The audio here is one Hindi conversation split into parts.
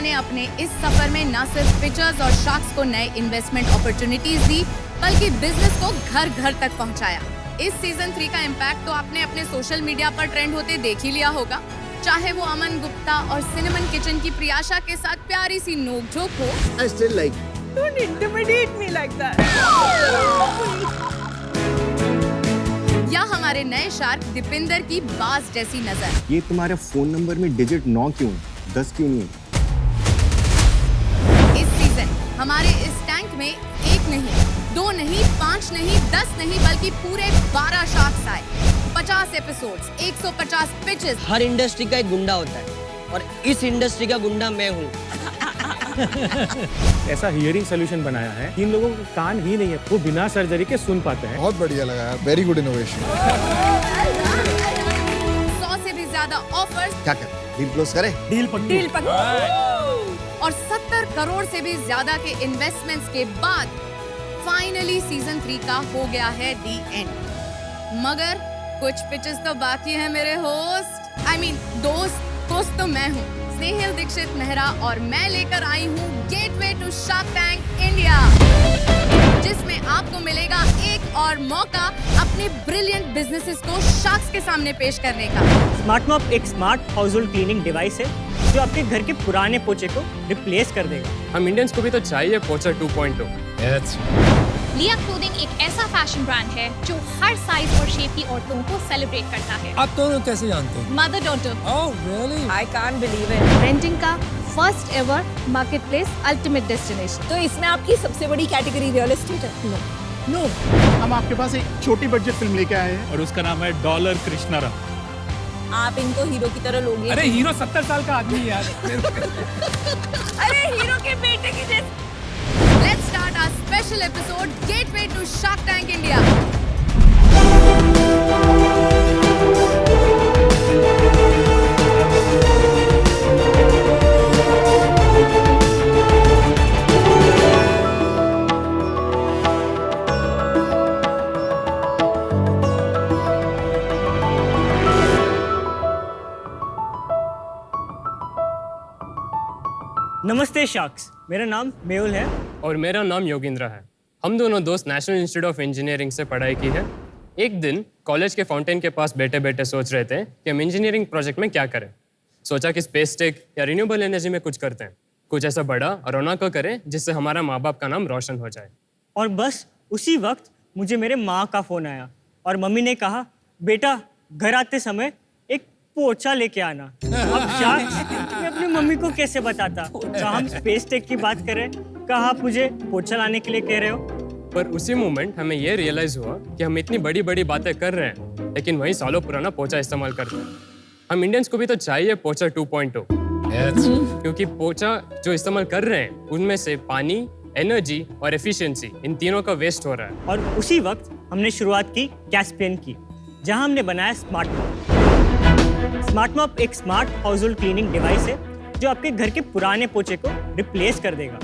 ने अपने इस सफर में न सिर्फ पिचर्स और शार्क्स को नए इन्वेस्टमेंट अपॉर्चुनिटीज दी, बल्कि बिजनेस को घर घर तक पहुंचाया। इस सीजन 3 का इम्पैक्ट तो आपने अपने सोशल मीडिया पर ट्रेंड होते देख ही लिया होगा। चाहे वो अमन गुप्ता और सिनेमन किचन की प्रियाशा के साथ प्यारी सी नोक-झोंक हो, I still like. Don't intimidate me like that. या हमारे नए शार्क दीपिंदर की बाज जैसी नजर। ये तुम्हारे फोन नंबर में डिजिट 9 क्यों, 10 क्यों नहीं? इस सीजन हमारे इस टैंक में 1 नहीं, 2 नहीं, 5 नहीं, 10 नहीं, बल्कि पूरे 12 शार्क्स आए। 50 एपिसोड्स, 150 पिचेस। हर इंडस्ट्री का एक गुंडा होता है और इस इंडस्ट्री का गुंडा मैं हूँ। ऐसा हियरिंग सोल्यूशन बनाया है, इन लोगों को कान ही नहीं है, वो बिना सर्जरी के सुन पाते हैं। बहुत बढ़िया लगा यार, वेरी गुड इनोवेशन। 100 से भी ज्यादा ऑफर्स। क्या कर? डील क्लोज करें? डील पक्की। और 70 करोड़ से भी ज्यादा के इन्वेस्टमेंट्स के बाद फाइनली सीजन 3 का हो गया है दी एंड। मगर कुछ पिचेस तो बाकी है मेरे होस्ट, I mean, दोस्त तो मैं हूँ स्नेहिल दीक्षित मेहरा, और मैं लेकर आई हूँ gateway to shark tank India, जिसमें आपको मिलेगा एक और मौका अपने ब्रिलियंट बिजनेसेस को शार्क्स के सामने पेश करने का। स्मार्ट मॉप एक smart house hold cleaning device है जो आपके घर के पुराने पोछे को रिप्लेस कर देगा। हम इंडियंस को भी तो चाहिए पोचा 2.0। लिया क्लोथिंग एक ऐसा फैशन ब्रांड है जो हर साइज और शेप की औरतों को सेलिब्रेट करता है। आप दोनों कैसे जानते हैं? Mother daughter. Oh, really? I can't believe it. Renting का first ever marketplace ultimate destination. तो इसमें आपकी सबसे बड़ी कैटेगरी रियल एस्टेट है? No. हम आपके पास एक छोटी बजट फिल्म लेके आए हैं और उसका नाम है डॉलर कृष्णारा। आप इनको हीरो की तरह लोगे? अरे हीरो 70 साल का आदमी है यार। अरे हीरो के बेटे की जैसे। Let's start our special episode Gateway to Shark Tank India. नमस्ते शार्क्स, मेरा नाम मेहुल है और मेरा नाम योगेंद्र है। हम दोनों दोस्त नेशनल इंस्टीट्यूट ऑफ इंजीनियरिंग से पढ़ाई की है। एक दिन कॉलेज के फाउंटेन के पास बैठे बैठे सोच रहे थे कि हम इंजीनियरिंग प्रोजेक्ट में क्या करें। सोचा कि स्पेस टेक या रिन्यूएबल एनर्जी में कुछ करते हैं, कुछ ऐसा बड़ा और रौनक को करें जिससे हमारा माँ बाप का नाम रोशन हो जाए। और बस उसी वक्त मुझे मेरे माँ का फ़ोन आया और मम्मी ने कहा, बेटा घर आते समय एक पोछा लेके आना। अब शार्क्स, मैं अपनी मम्मी को कैसे बताता? कहा हम स्पेस टेक की बात करें, कहा आप मुझे पोछा लाने के लिए कह रहे हो। पर उसी मोमेंट हमें ये रियलाइज हुआ कि हम इतनी बड़ी बड़ी बातें कर रहे हैं, लेकिन वही सालों पुराना पोछा इस्तेमाल करते हैं। हम इंडियंस को भी तो चाहिए पोछा 2.0। क्योंकि पोछा जो इस्तेमाल कर रहे हैं उनमें से पानी, एनर्जी और एफिशिएंसी, इन तीनों का वेस्ट हो रहा है। और उसी वक्त हमने शुरुआत की कैस्पियन की, जहां हमने बनाया स्मार्ट मॉप। स्मार्ट मॉप एक smart house hold cleaning device है जो आपके घर के पुराने पोछे को रिप्लेस कर देगा।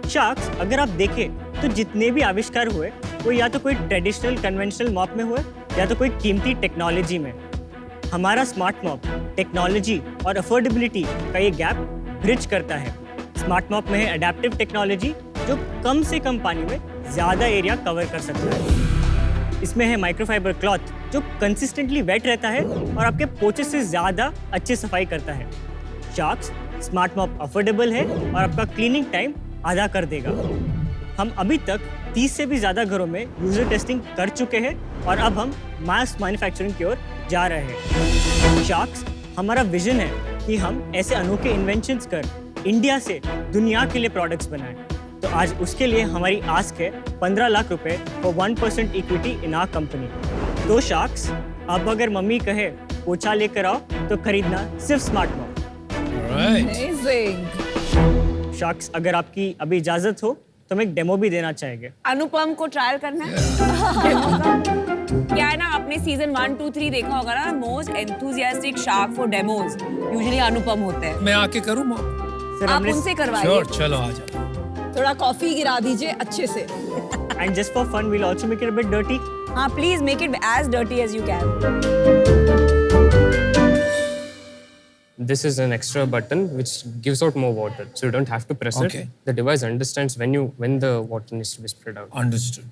शार्क्स, अगर आप देखें तो जितने भी आविष्कार हुए वो या तो कोई ट्रेडिशनल कन्वेंशनल मॉप में हुए या तो कोई कीमती टेक्नोलॉजी में। हमारा स्मार्ट मॉप टेक्नोलॉजी और अफोर्डेबिलिटी का ये गैप ब्रिज करता है। स्मार्ट मॉप में है अडेप्टिव टेक्नोलॉजी जो कम से कम पानी में ज़्यादा एरिया कवर कर सकता है। इसमें है माइक्रोफाइबर क्लॉथ जो कंसिस्टेंटली वेट रहता है और आपके पोछे से ज़्यादा अच्छी सफाई करता है। शार्क्स, स्मार्ट मॉप अफोर्डेबल है और आपका क्लीनिंग टाइम आधा कर देगा। हम अभी तक 30 से भी ज़्यादा घरों में यूजर टेस्टिंग कर चुके हैं और अब हम मास मैन्युफैक्चरिंग की ओर जा रहे हैं। शार्क्स, हमारा विजन है कि हम ऐसे अनोखे इन्वेंशंस कर इंडिया से दुनिया के लिए प्रोडक्ट्स बनाएं। तो आज उसके लिए हमारी आस्क है 15 लाख रुपए for 1% equity in our company. तो शार्क्स, अब अगर मम्मी कहे पोछा लेकर आओ तो खरीदना सिर्फ स्मार्ट मॉप। शार्क्स, अगर आपकी अभी इजाजत हो तो हम एक डेमो भी देना चाहेंगे। अनुपम को ट्रायल करना है। क्या है ना, आपने सीजन 1, 2, 3 देखा होगा ना, most enthusiastic shark for demos usually Anupam होते हैं। मैं आके करूँ मॉप? आप उनसे करवाइए। श्योर, चलो आ जाओ। थोड़ा कॉफी गिरा दीजिए अच्छे से। And just for fun, we'll also make it a bit dirty. हाँ, please make it as dirty as you can. this is an extra button which gives out more water, so you don't have to press Okay. it. The device understands when the water needs to be spread out. Understood.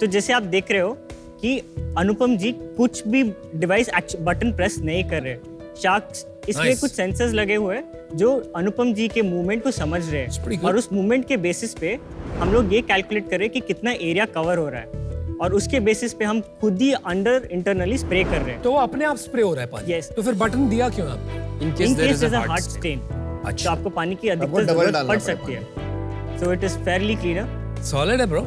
तो जैसे आप देख रहे हो कि अनुपम जी कुछ भी डिवाइस बटन प्रेस नहीं कर रहे। शार्क्स इसमें Nice. कुछ सेंसर्स लगे हुए हैं जो अनुपम जी के मूवमेंट को समझ रहे It's pretty हैं good. और उस मूवमेंट के बेसिस पे हम लोग ये कैलकुलेट कर रहे हैं कि कितना एरिया कवर हो रहा है और उसके बेसिस पे हम खुद ही अंडर इंटरनली स्प्रे कर रहे हैं। तो वो अपने आप स्प्रे हो रहा है पानी। Yes. तो फिर बटन दिया क्यों आपने? In in case there case is there's a a hard hard stain. stain, अच्छा। तो आपको पानी की आपको अधिकतर डबल जरूरत डालना पड़ पड़ेगा सकती है। So it is fairly cleaner. Solid है bro.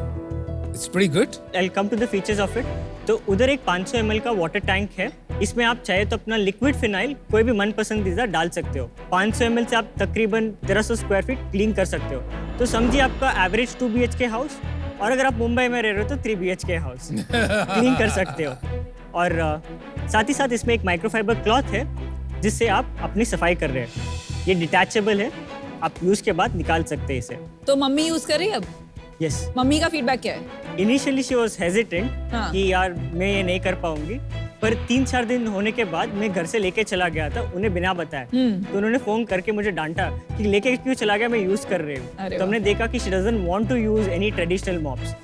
It's pretty good. I'll come to the features of it. तो उधर एक 500 ml का वाटर टैंक है। इसमें आप चाहे तो अपना लिक्विड फिनाइल कोई भी मन पसंदीदा डाल सकते हो। 500 ml से आप तकरीबन 1300 स्क्वायर फीट क्लीन कर सकते हो। तो समझिए आपका एवरेज 2 BHK हाउस, और अगर आप मुंबई में रह रहे हो तो 3 BHK हाउस क्लीन कर सकते हो। और साथ ही साथ इसमें एक माइक्रोफाइबर क्लॉथ है जिससे आप अपनी सफाई कर रहे हैं। ये डिटैचेबल है, आप यूज के बाद निकाल सकते हैं इसे। तो मम्मी यूज कर रही है अब? यस। मम्मी का फीडबैक क्या है? इनिशियली शी वाज हेजिटेंट हाँ। कि यार मैं ये नहीं कर पाऊंगी, पर 3-4 दिन होने के बाद मैं घर से लेके चला गया था उन्हें बिना बताए। तो उन्होंने फोन करके मुझे डांटा कि लेके क्यों चला गया, मैं यूज कर रही हूँ। तो हमने देखा कि she doesn't want to use any traditional mops,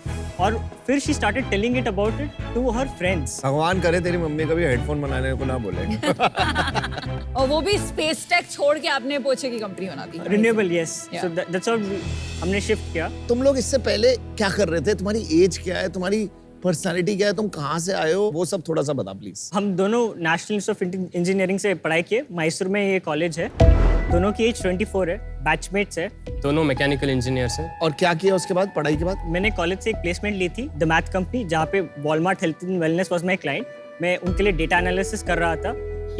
और फिर she started telling it about it to her friends. भगवान करे तेरी मम्मी कभी हेडफोन बनाने को ना बोलेंगे। और वो भी स्पेस टेक छोड़ के आपने पोछे की कंपनी बना दी। Renewable, yes. Yeah. So that's what हमने शिफ्ट किया। तुम लोग इससे पहले क्या कर रहे थे? तुम्हारी एज क्या है? तुम्हारी पर्सनालिटी क्या है? तुम कहाँ से आए हो? वो सब थोड़ा सा बता प्लीज। हम दोनों नेशनल इंस्टीट्यूट ऑफ इंजीनियरिंग से पढ़ाई किए। मैसूर में ये कॉलेज है। दोनों की एज 24 है, बैचमेट्स है। दोनों मैकेनिकल इंजीनियर्स हैं। और क्या किया उसके बाद, पढ़ाई के बाद? मैंने कॉलेज से एक प्लेसमेंट ली थी, द मैथ कंपनी, जहाँ पे Walmart health and wellness was my client. मैं उनके लिए डेटा एनालिसिस कर रहा था।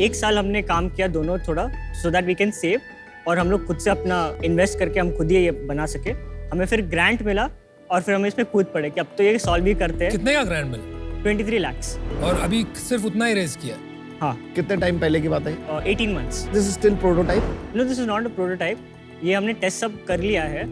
1 साल हमने काम किया दोनों थोड़ा, so that we can save, और हम लोग खुद से अपना इन्वेस्ट करके हम खुद ही ये बना सके। हमें फिर ग्रांट मिला और फिर हम इसमें कूद पड़े कि अब तो ये सॉल्व ही करते हैं। कितने का ग्रैंड मिला? 23 लाख। और अभी सिर्फ उतना ही रेस किया? हाँ। कितने टाइम पहले की बात है? 18 months। This is still prototype? No, this is not a prototype. ये हमने टेस्ट सब कर लिया है।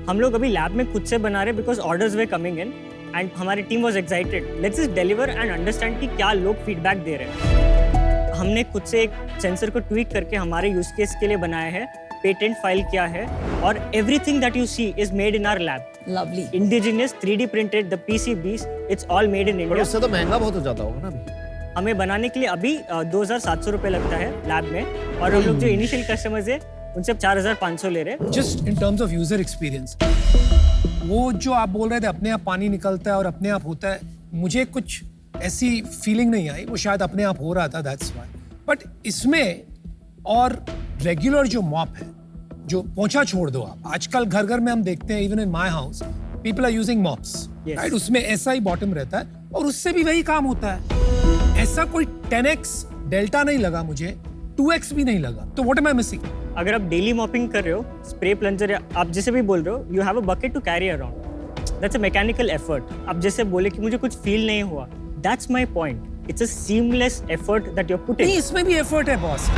हम लोग अभी लैब में खुद से बना रहे because orders were coming in and हमारी team was excited. Let's just deliver and understand कि क्या लोग फीडबैक दे रहे हैं। हमने खुद से एक सेंसर को ट्वीक करके हमारे यूज केस के लिए बनाया है, पेटेंट फाइल किया है, और everything that you see is made in our lab. Lovely. Indigenous 3D printed, the PCBs, it's all made in पर इंडिया। उससे तो महंगा बहुत हो जाता होगा ना अभी? हमें बनाने के लिए अभी 2700 रुपये लगता है लैब में, और हम लोग जो इनिशियल कस्टमर्स है उनसे 4500 ले रहे हैं। Just in terms of user experience, वो जो आप बोल रहे थे अपने आप पानी निकलता है और अपने आप होता है, मुझे कुछ ऐसी फीलिंग नहीं आई। वो शायद अपने आप हो रहा था, दैट्स व्हाई। बट इसमें और रेगुलर जो मॉप है, जो पोंछा छोड़ दो आप, आजकल घर घर में हम देखते हैं, even in my house people are using mops, right? उसमें ऐसा ही बॉटम रहता है और उससे भी वही काम होता है। ऐसा कोई 10x डेल्टा नहीं लगा मुझे, 2x भी नहीं लगा। तो व्हाट एम आई मिसिंग? अगर आप डेली मॉपिंग कर रहे हो, स्प्रे प्लंजर या आप जैसे भी बोल रहे हो, you have a bucket to carry around, that's a mechanical effort. आप जैसे बोले कि मुझे कुछ फील नहीं हुआ, that's my point. It's a seamless effort that you are putting. नहीं, इसमें भी एफर्ट है बॉस।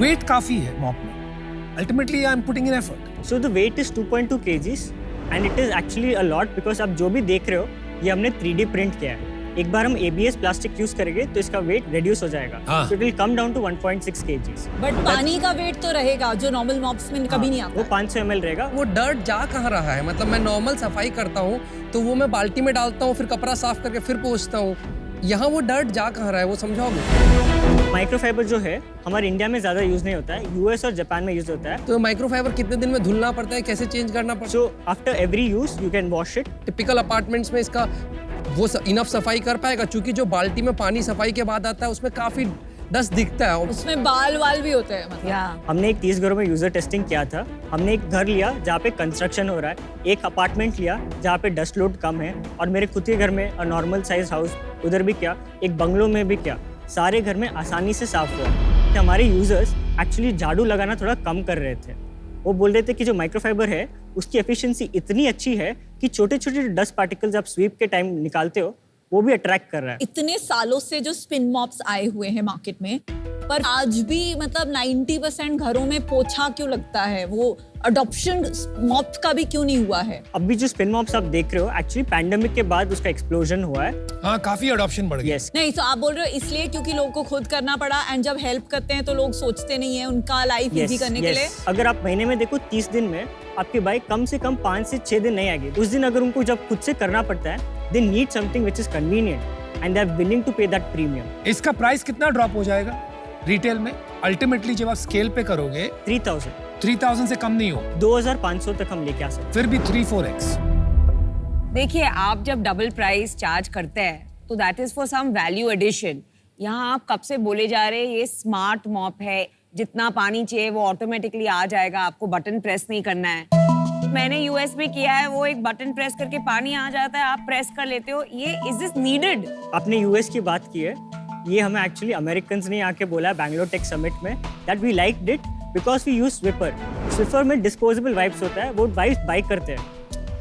वेट काफी है मॉप में। Ultimately I am putting in effort. So the weight is 2.2 kgs and it is actually a lot, because आप जो भी देख रहे हो ये हमने 3D प्रिंट किया है। एक बार हम ABS प्लास्टिक यूज करेंगे तो इसका वेट रिड्यूस हो जाएगा, so it will come down to 1.6 kgs। But पानी का वेट तो रहेगा जो नॉर्मल मॉप्स में कभी नहीं आता। वो 500 ml रहेगा। वो डर्ट जा कहाँ रहा है? मतलब मैं नॉर्मल सफाई करता हूँ तो वो मैं बाल्टी में डालता हूँ, फिर कपड़ा साफ करके फिर पोंछता हूँ। यहाँ वो डर्ट जा कहाँ रहा है, वो समझाओगे? माइक्रोफाइबर जो है हमारे इंडिया में ज्यादा यूज नहीं होता है, US और जापान में यूज होता है। तो माइक्रोफाइबर कितने दिन में धुलना पड़ता है, कैसे चेंज करना पड़ता है? So after every use you can wash it. Typical apartments में इसका वो इनफ सफाई कर पाएगा? क्योंकि जो बाल्टी में पानी सफाई के बाद आता है उसमें काफी डस्ट दिखता है, उसमें बाल वाल भी होते हैं मतलब। हमने एक 30 घरों में यूजर टेस्टिंग किया था। हमने एक घर लिया जहाँ पे कंस्ट्रक्शन हो रहा है, एक अपार्टमेंट लिया जहाँ पे डस्ट लोड कम है, और मेरे खुद के घर में नॉर्मल साइज हाउस उधर भी किया, एक बंगलों में भी किया। सारे घर में आसानी से साफ हुआ कि हमारे यूजर्स एक्चुअली झाड़ू लगाना थोड़ा कम कर रहे थे। वो बोल रहे थे कि जो माइक्रोफाइबर है उसकी एफिशिएंसी इतनी अच्छी है कि छोटे छोटे डस्ट पार्टिकल्स आप स्वीप के टाइम निकालते हो वो भी अट्रैक्ट कर रहा है। इतने सालों से जो स्पिन मॉप्स आए हुए हैं मार्केट में, पर आज भी मतलब 90% घरों में पोछा क्यों लगता है? वो अडॉप्शन मॉप का भी क्यों नहीं हुआ है? अभी जो स्पिन मॉप्स आप देख रहे हो एक्चुअली पैंडेमिक के बाद उसका एक्सप्लोजन हुआ है। हाँ, काफी अडॉप्शन बढ़ गया। Yes. नहीं, तो आप बोल रहे हो इसलिए क्योंकि लोगों को खुद करना पड़ा, एंड जब हेल्प करते हैं तो लोग सोचते नहीं है उनका लाइफ इजी करने के लिए। अगर आप महीने में देखो 30 दिन में आपकी बाइक कम से कम 5 से 6 दिन नहीं आएगी। उस दिन अगर उनको जब खुद से करना पड़ता है, they need something which is convenient and they are willing to pay that premium. इसका प्राइस कितना ड्रॉप हो जाएगा रिटेल में? अल्टीमेटली जब आप स्केल पे करोगे 3000 से कम नहीं हो, 2500 तक हम लेके आ सकते हैं। फिर भी 3-4x। देखिए, आप जब डबल प्राइस चार्ज करते हैं तो that is for some value addition. यहाँ आप कब से बोले जा रहे हैं ये स्मार्ट मॉप है, जितना पानी चाहिए वो ऑटोमेटिकली आ जाएगा, आपको बटन प्रेस नहीं करना है। मैंने यूएस में किया है, वो एक बटन प्रेस करके पानी आ जाता है, आप प्रेस कर लेते हो। ये इज दिस नीडेड? आपने यूएस की बात की है, ये हमें एक्चुअली अमेरिकन्स ने आके बोला है बैंगलोर टेक समिट में that we liked it because we use Swiper. Swiper में डिस्पोजेबल वाइप्स होता है, वो वाइप्स बाई करते हैं।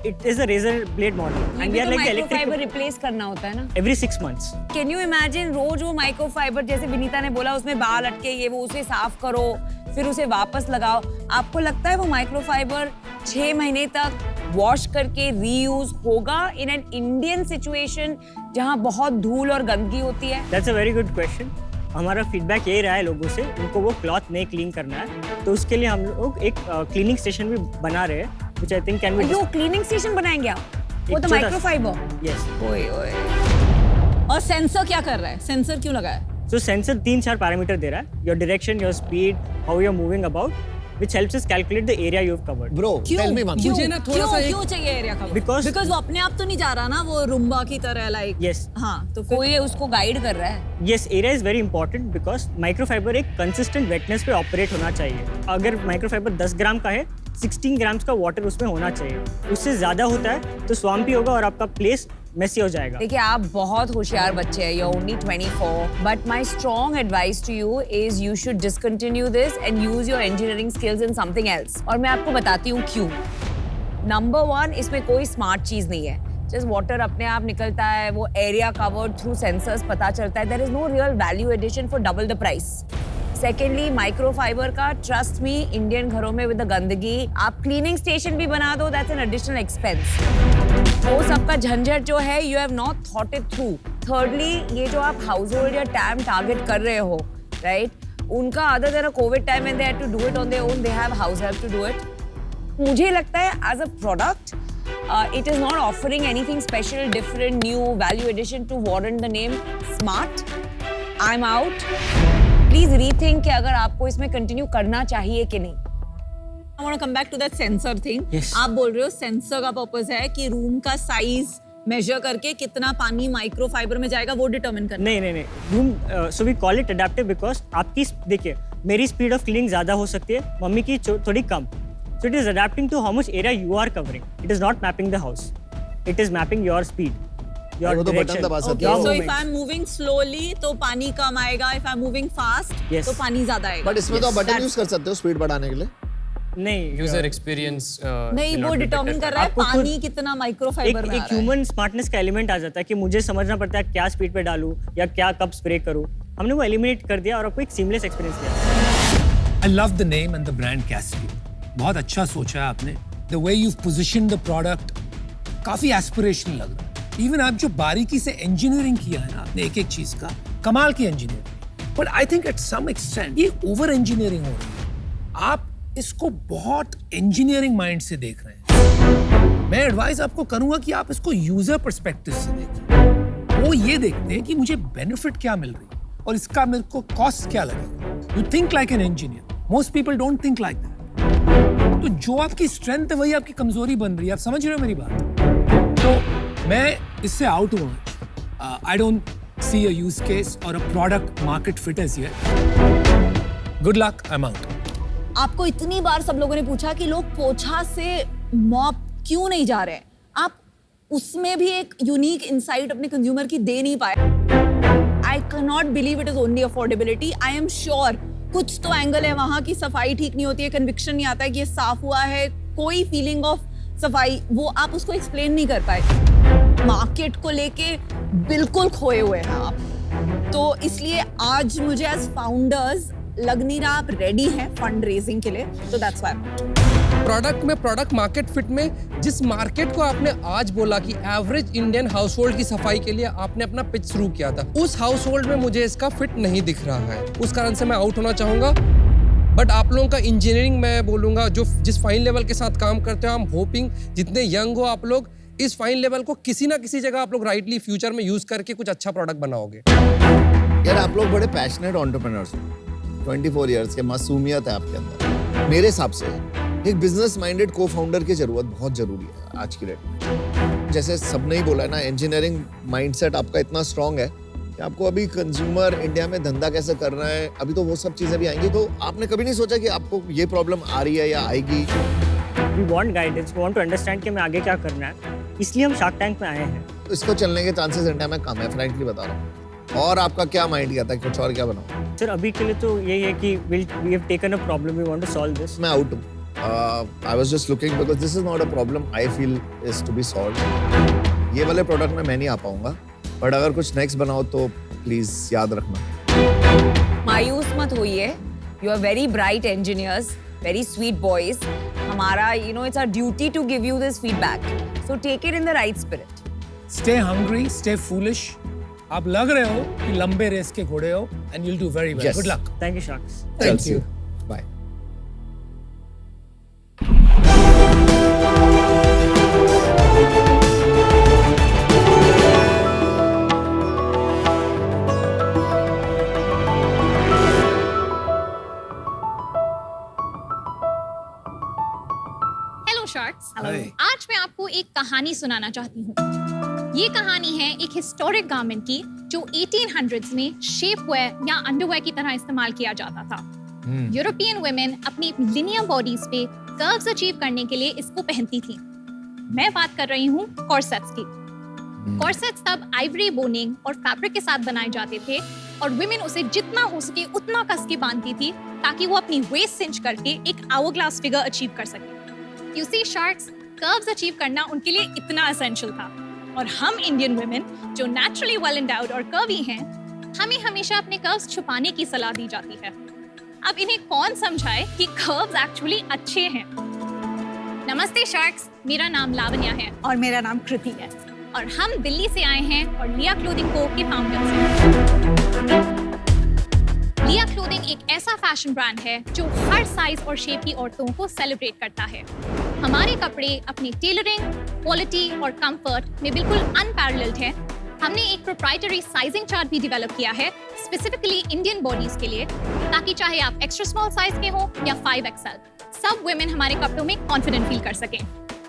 It is a razor blade model and we are like microfiber replace करना होता है ना every 6 months। Can you imagine रोज वो माइक्रोफाइबर, जैसे विनीता ने बोला उसमें बाल अटके, ये वो, उसे साफ करो फिर उसे वापस लगाओ। आपको लगता है वो माइक्रोफाइबर 6 महीने तक वॉश करके रीयूज होगा इन एन इंडियन सिचुएशन जहां बहुत धूल और गंदगी होती है? That's a very good question. हमारा फीडबैक यही रहा है लोगों से, उनको वो क्लॉथ नहीं क्लीन करना है, तो उसके लिए हम लोग एक क्लीनिंग स्टेशन भी बना रहे हैं which I think can be. Yo cleaning station बनाएंगे आप? वो तो माइक्रोफाइबर? यस। ओए ओए। और सेंसर क्या कर रहा है? सेंसर क्यों लगा है? So sensor 3-4 पैरामीटर दे रहा है, your direction, your speed, how you're moving about, which helps us calculate the area you've covered. Bro, tell me one thing. मुझे ना थोड़ा सा क्यों चाहिए एरिया कवर? Because वो अपने आप तो नहीं जा रहा ना, वो रुम्बा की तरह लाइक। yes, हाँ, तो फिर कोई उसको गाइड कर रहा है। yes, area is very important because microfiber एक consistent wetness पे ऑपरेट होना चाहिए। अगर microfiber 10 ग्राम का है, 16 ग्राम्स का वाटर उसमें होना चाहिए। उससे ज्यादा होता है तो स्वाम्पी होगा और आपका प्लेस मेसी हो जाएगा। देखिए, आप बहुत होशियार बच्चे हैं, you're only 24, but my strong advice to you is you should discontinue this and use your engineering skills in something else. और मैं आपको बताती हूँ क्यों। Number 1, इसमें कोई स्मार्ट चीज नहीं है, जस्ट वाटर अपने आप निकलता है, वो एरिया कवर्ड थ्रू सेंसर्स पता चलता है। There is no real value addition for double the price. Secondly, microfibre का ट्रस्ट मी, इंडियन घरों में विद द गंदगी आप क्लीनिंग स्टेशन भी बना दो, दैट्स एन एडिशनल एक्सपेंस। वो सबका झंझट जो है you have not thought it through. Thirdly, ये जो आप हाउस होल्ड या टैम टारगेट कर रहे हो, राइट, उनका other than Covid time when they had to do it on their own, they have house help to do it. मुझे लगता है as a product it is not offering anything special, different, new value addition to warrant the name smart. I'm out. Please rethink कि अगर आपको इसमें कंटिन्यू करना चाहिए कि नहीं। I want to come back to that sensor thing. Yes. आप बोल रहे हो सेंसर का पर्पस है कि रूम का साइज मेजर करके कितना पानी माइक्रोफाइबर में जाएगा वो डिटरमिन करना। नहीं, room so we call it adaptive because आपकी देखिए मेरी स्पीड ऑफ क्लीनिंग ज्यादा हो सकती है, मम्मी की थोड़ी कम। So it is adapting to how much area you are covering. It is not mapping the house. It is mapping your speed, your वो तो direction. बटन दबा सकते Okay, हो। so if I'm moving slowly तो पानी कम आएगा, if I'm moving fast Yes. तो पानी ज्यादा आएगा। बट इसमें तो आप बटन यूज कर सकते हो स्पीड बढ़ाने के लिए। नहीं, यूजर एक्सपीरियंस नहीं, वो डिटरमिन कर रहा है आपको पानी कितना माइक्रोफाइबर में आ एक रहा है। ह्यूमन स्मार्टनेस का एलिमेंट आ जाता है कि मुझे समझना पड़ता है क्या स्पीड पे डालूं या क्या कब स्प्रे करूं। हमने वो एलिमिनेट कर दिया और आपको एक सीमलेस एक्सपीरियंस दिया। I love the name and the brand Caspian. बहुत अच्छा सोचा है आपने। The way you've positioned the product काफी एस्पिरेशनल लग रहा है। Even आप जो बारीकी से इंजीनियरिंग किया है ना आपने एक एक चीज का, कमाल की engineering. But I think at some extent ये ओवर इंजीनियरिंग हो रही है। आप इसको बहुत इंजीनियरिंग माइंड से देख रहे हैं। मैं एडवाइस आपको करूंगा कि आप इसको यूजर पर्सपेक्टिव से देखें। वो ये देखते हैं कि मुझे बेनिफिट क्या मिल रही है और इसका मेरे को कॉस्ट क्या लगेगा। You think like an engineer. Most people don't think like that. तो जो आपकी स्ट्रेंथ है वही आपकी कमजोरी बन रही है। आप समझ रहे हो मेरी बात? तो मैं इससे आउट हूँ। I don't see a use case और a product market fit as here. Good luck, I am out. आपको इतनी बार सब लोगों ने पूछा कि लोग पोछा से मॉप क्यों नहीं जा रहे हैं, आप उसमें भी एक यूनिक इंसाइट अपने कंज्यूमर की दे नहीं पाए। I can not believe it is only affordability. I am sure कुछ तो एंगल है वहां की, सफाई ठीक नहीं होती है, कन्विक्शन नहीं आता है कि ये साफ हुआ है, कोई फीलिंग ऑफ सफाई वो आप उसको एक्सप्लेन नहीं कर पाए। मार्केट को लेके बिल्कुल खोए हुए हैं आप। तो इसलिए आज मुझे एज फाउंडर्स लग नहीं रहा आप रेडी हैं फंड रेजिंग के लिए, तो दैट्स व्हाई प्रोडक्ट में प्रोडक्ट मार्केट फिट में जिस मार्केट को आपने आज बोला कि एवरेज इंडियन हाउसहोल्ड की सफाई के लिए आपने अपना पिच शुरू किया था, उस हाउसहोल्ड में मुझे इसका फिट नहीं दिख रहा है। उस कारण से मैं आउट होना चाहूंगा। बट आप लोगों का इंजीनियरिंग मैं बोलूंगा जो जिस फाइन लेवल के साथ काम करते हो, आई एम होपिंग जितने यंग हो आप लोग इस फाइन लेवल को किसी ना किसी जगह आप लोग राइटली फ्यूचर में यूज करके कुछ अच्छा प्रोडक्ट बनाओगे। यार आप लोग बड़े पैशनेट एंटरप्रेन्योर्स हो, 24 इयर्स के मासूमियत है आपके अंदर। मेरे हिसाब से एक बिजनेस माइंडेड को फाउंडर की जरूरत बहुत जरूरी है आज की डेट में। जैसे सबने ही बोला है ना, इंजीनियरिंग माइंडसेट आपका इतना स्ट्रांग है कि आपको अभी कंज्यूमर इंडिया में धंधा कैसे करना है, अभी तो वो सब चीजें भी आएंगी। तो आपने कभी नहीं सोचा कि आपको ये प्रॉब्लम आ रही है या आएगी? We want guidance, we want to understand कि हमें आगे क्या करना है, इसलिए हम शार्क टैंक में आए हैं। इसको चलने के चांसेस इंडिया में कम है, फ्रैंकली बता रहा हूँ। और आपका क्या माइंड किया था, कुछ और क्या बनाओ? सर अभी के लिए तो यही है कि we have taken a problem, we want to solve this. मैं आउट हूँ। I was just looking because this is not a problem I feel is to be solved. ये वाले प्रोडक्ट में मैं नहीं आ पाऊंगा, बट अगर कुछ नेक्स्ट बनाओ तो प्लीज याद रखना। मायूस मत होइए, you are very bright engineers, very sweet boys. हमारा it's our duty to give you this feedback, so take it in the right spirit. Stay hungry, stay foolish. आप लग रहे हो कि लंबे रेस के घोड़े हो and you will do very well. Good luck. Thank you sharks. Thank you. Bye. Sharks, Hi. आज मैं आपको एक कहानी सुनाना चाहती हूँ। ये कहानी है एक हिस्टोरिक गारमेंट की जो 1800s में शेपवेयर या अंडरवेयर की तरह इस्तेमाल किया जाता था। यूरोपियन वुमेन अपनी लिनियर बॉडीज पे कर्व्स अचीव करने के लिए इसको पहनती थी। मैं बात कर रही हूँ कॉर्सेट्स की। कॉर्सेट्स तब आइवरी बोनिंग और फैब्रिक के साथ बनाए जाते थे और वुमेन उसे जितना हो सके उतना कस के बांधती थी ताकि वो अपनी वेस्ट सिंच करके एक आवर-ग्लास फिगर अचीव कर सके। You see, sharks, curves achieve करना उनके लिए इतना एसेंशियल था और हम इंडियन वुमेन जो नेचुरली वेल एंडाउड और कर्वी हैं, हमें हमेशा अपने कर्व्स छुपाने की सलाह दी जाती है। अब इन्हें कौन समझाए कि कर्व्स एक्चुअली अच्छे हैं। नमस्ते शार्क्स, मेरा नाम लावण्या है और मेरा नाम कृति है और हम दिल्ली से आए हैं और लिया क्लोथिंग को के फाउंडर्स हैं। लिया क्लोथिंग एक ऐसा फैशन ब्रांड है जो हर साइज और शेप की औरतों को सेलिब्रेट करता है। हमारे कपड़े अपनी टेलरिंग, क्वालिटी और कंफर्ट में बिल्कुल अनपैरेलल्ड हैं। हमने एक प्रोप्राइटरी साइजिंग चार्ट भी डेवलप किया है स्पेसिफिकली इंडियन बॉडीज के लिए, ताकि चाहे आप एक्स्ट्रा स्मॉल साइज के हो या 5XL, सब वुमेन हमारे कपड़ों में कॉन्फिडेंट फील कर सकें।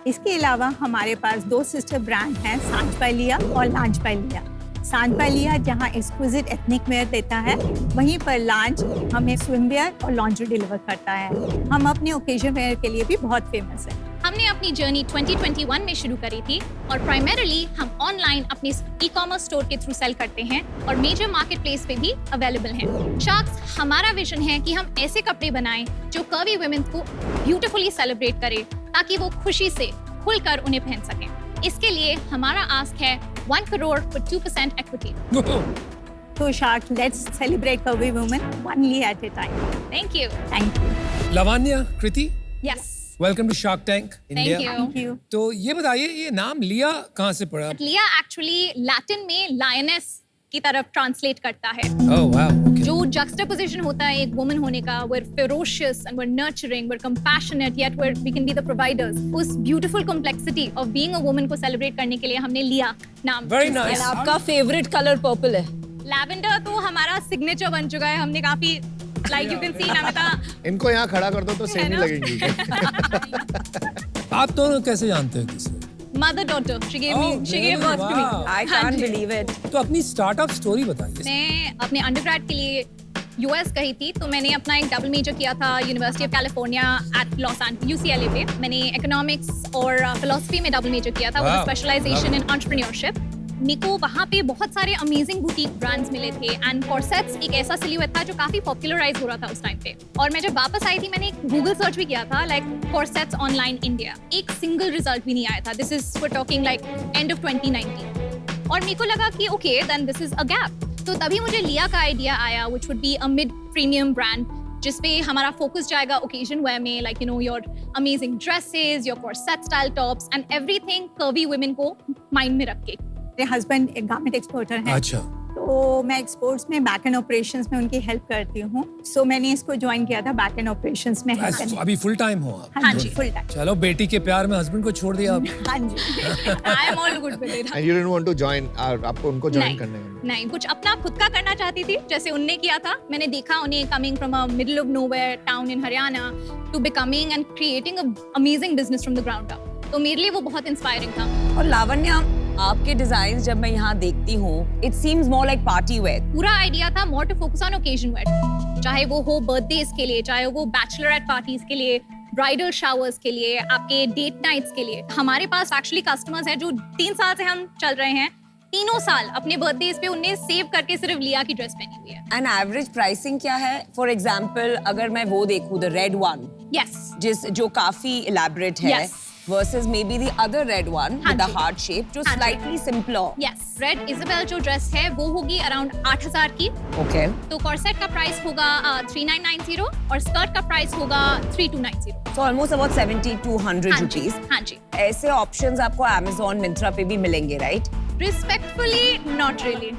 इसके अलावा हमारे पास 2 सिस्टर ब्रांड हैं, सांझ बाय लिया और लांच बाय लिया। सांझ बाय लिया जहां एक्सक्लूसिव एथनिक वेयर देता है, वहीं पर लांच हमें स्विम वेयर और लॉन्ड्री डिलीवर करता है। हम अपने ओकेजन वेयर के लिए भी बहुत फेमस है। हमने अपनी जर्नी 2021 में शुरू करी थी और प्राइमरीली हम ऑनलाइन अपने ई-कॉमर्स स्टोर के थ्रू सेल करते हैं और मेजर मार्केट प्लेस पे भी अवेलेबल हैं। शार्क्स, हमारा विजन है कि हम ऐसे कपड़े बनाएं जो कर्वी वुमेन को ब्यूटीफुली सेलिब्रेट करे ताकि वो खुशी से खुलकर उन्हें पहन सकें। इसके लिए हमारा आस्क है 1 crore for 2% equity. तो shark, let's celebrate curvy women only at a time. Thank you. Thank you. Lavanya, Kriti, Yes. Welcome to shark tank India. Thank you. तो ये बताइए, ये नाम लिया कहाँ से पड़ा? लिया एक्चुअली लैटिन में लायनेस की तरफ ट्रांसलेट करता है। Oh wow, okay. जो juxtaposition होता है एक वुमन होने का, we're ferocious and we're nurturing, we're compassionate, yet we can be the providers. उस beautiful complexity of being a woman को celebrate करने के लिए हमने लिया नाम। Very nice. आपका फेवरेट कलर पर्पल है। लैवेंडर तो हमारा सिग्नेचर बन चुका है। हमने काफी like you can see Namita. इनको यहाँ खड़ा कर दो तो सेम ही लगेंगी। आप दोनों कैसे जानते हो किसे? Mother daughter, she gave birth to me. I can't believe it. तो अपनी स्टार्टअप स्टोरी बताइए। मैं अपने अंडरग्रेड के लिए यूएस गई थी, तो मैंने अपना एक डबल मेजर किया था university of California at Los Angeles UCLA पे। मैंने इकोनॉमिक्स और फिलॉसफी में डबल मेजर किया था विद स्पेशलाइजेशन इन एंटरप्रेन्योरशिप। मेको वहाँ पे बहुत सारे अमेजिंग बुटीक ब्रांड्स मिले थे एंड कॉर्सेट्स एक ऐसा सिल्हूएट था जो काफी पॉपुलराइज हो रहा था उस टाइम पे। और मैं जब वापस आई थी मैंने गूगल सर्च भी किया था लाइक कॉर्सेट्स ऑनलाइन इंडिया, एक सिंगल रिजल्ट भी नहीं आया था। This is we are talking like end of 2019 और मेरे को लगा कि okay then this is a gap. तो तभी मुझे लिया का आइडिया आया, which would be a mid premium brand, जिसपे हमारा फोकस जाएगा ओकेजन वेयर में, like you know your amazing dresses, your corset style tops and everything curvy women को माइंड में रख के। मेरे हस्बैंड एक गारमेंट एक्सपोर्टर हैं। अच्छा। तो मैं एक्सपोर्ट्स में बैक एंड ऑपरेशंस में उनकी हेल्प करती हूँ। सो मैंने इसको ज्वाइन किया था बैक एंड ऑपरेशंस में हेल्प करने। अभी फुल टाइम हो आप? हाँ जी, फुल टाइम। चलो, बेटी के प्यार में हस्बैंड को छोड़ दिया आप। हाँ जी। I am all good with it. And you didn't want to join, आपको उनको ज्वाइन करने में? नहीं, कुछ अपना खुद का करना चाहती थी, जैसे उनने किया था। मैंने देखा उन्हें coming from a middle of nowhere town in Haryana to becoming and creating a amazing business from the ground up. तो मेरे लिए वो बहुत इंस्पायरिंग था। और लावण्या, आपके डिजाइन जब मैं यहाँ देखती हूँ, it seems more like party wear. पूरा आइडिया था more to focus on occasion wear, चाहे वो हो बर्थडेज के लिए, चाहे वो बैचलरेट पार्टीज के लिए, ब्राइडल शावर्स के लिए, आपके डेट नाइट्स के लिए। हमारे पास एक्चुअली कस्टमर्स हैं जो 3 साल से हम चल रहे हैं, तीनों साल अपने बर्थडेज पे उन्हें सेव करके सिर्फ लिया की ड्रेस पहनी हुई है। एंड एवरेज प्राइसिंग क्या है? फॉर एग्जाम्पल अगर मैं वो देखूँ, द रेड वन, यस, जो काफी इलेबोरेट है, versus maybe the other red one with the heart shape, जो slightly simpler. Yes, Red Isabel जो ड्रेस है वो होगी अराउंड 8,000 की। Okay. तो कॉर्सेट का प्राइस होगा 3,990 और स्कर्ट का प्राइस होगा 3,290। So almost about 70-100 rupees. हाँ जी। ऐसे ऑप्शंस आपको Amazon, Myntra पे भी मिलेंगे, right? Respectfully, not really.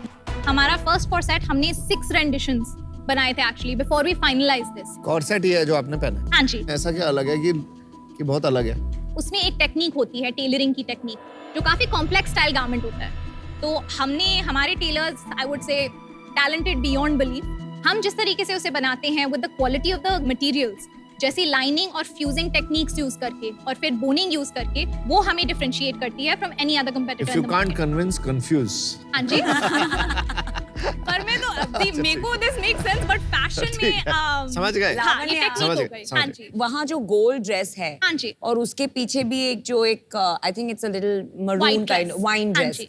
हमारा फर्स्ट कॉर्सेट हमने 6 रेंडिशंस बनाए थे actually before we finalise this. Corset ही है जो आपने पहना? हाँ जी। ऐसा क्या अलग है कि बहुत अलग है? उसमें एक टेक्निक होती है, टेलरिंग की टेक्निक, जो काफी कॉम्प्लेक्स स्टाइल गारमेंट होता है। तो हमने, हमारे tailors I would say talented beyond believe, हम जिस तरीके से उसे बनाते हैं with the quality of the materials, जैसे लाइनिंग और फ्यूजिंग टेक्निक्स यूज करके और फिर बोनिंग यूज करके, वो हमें डिफरेंशिएट करती है from any other competitor. If you can't convince, confuse. हाँ जी। पर मैं तो अभी मेरे को this make sense, but fashion में समझ गए? हाँ, ये टेक्निक हो गई। हाँ जी। वहाँ जो गोल्ड ड्रेस है, हाँ जी, और उसके पीछे भी एक I think it's a little maroon kind wine dress,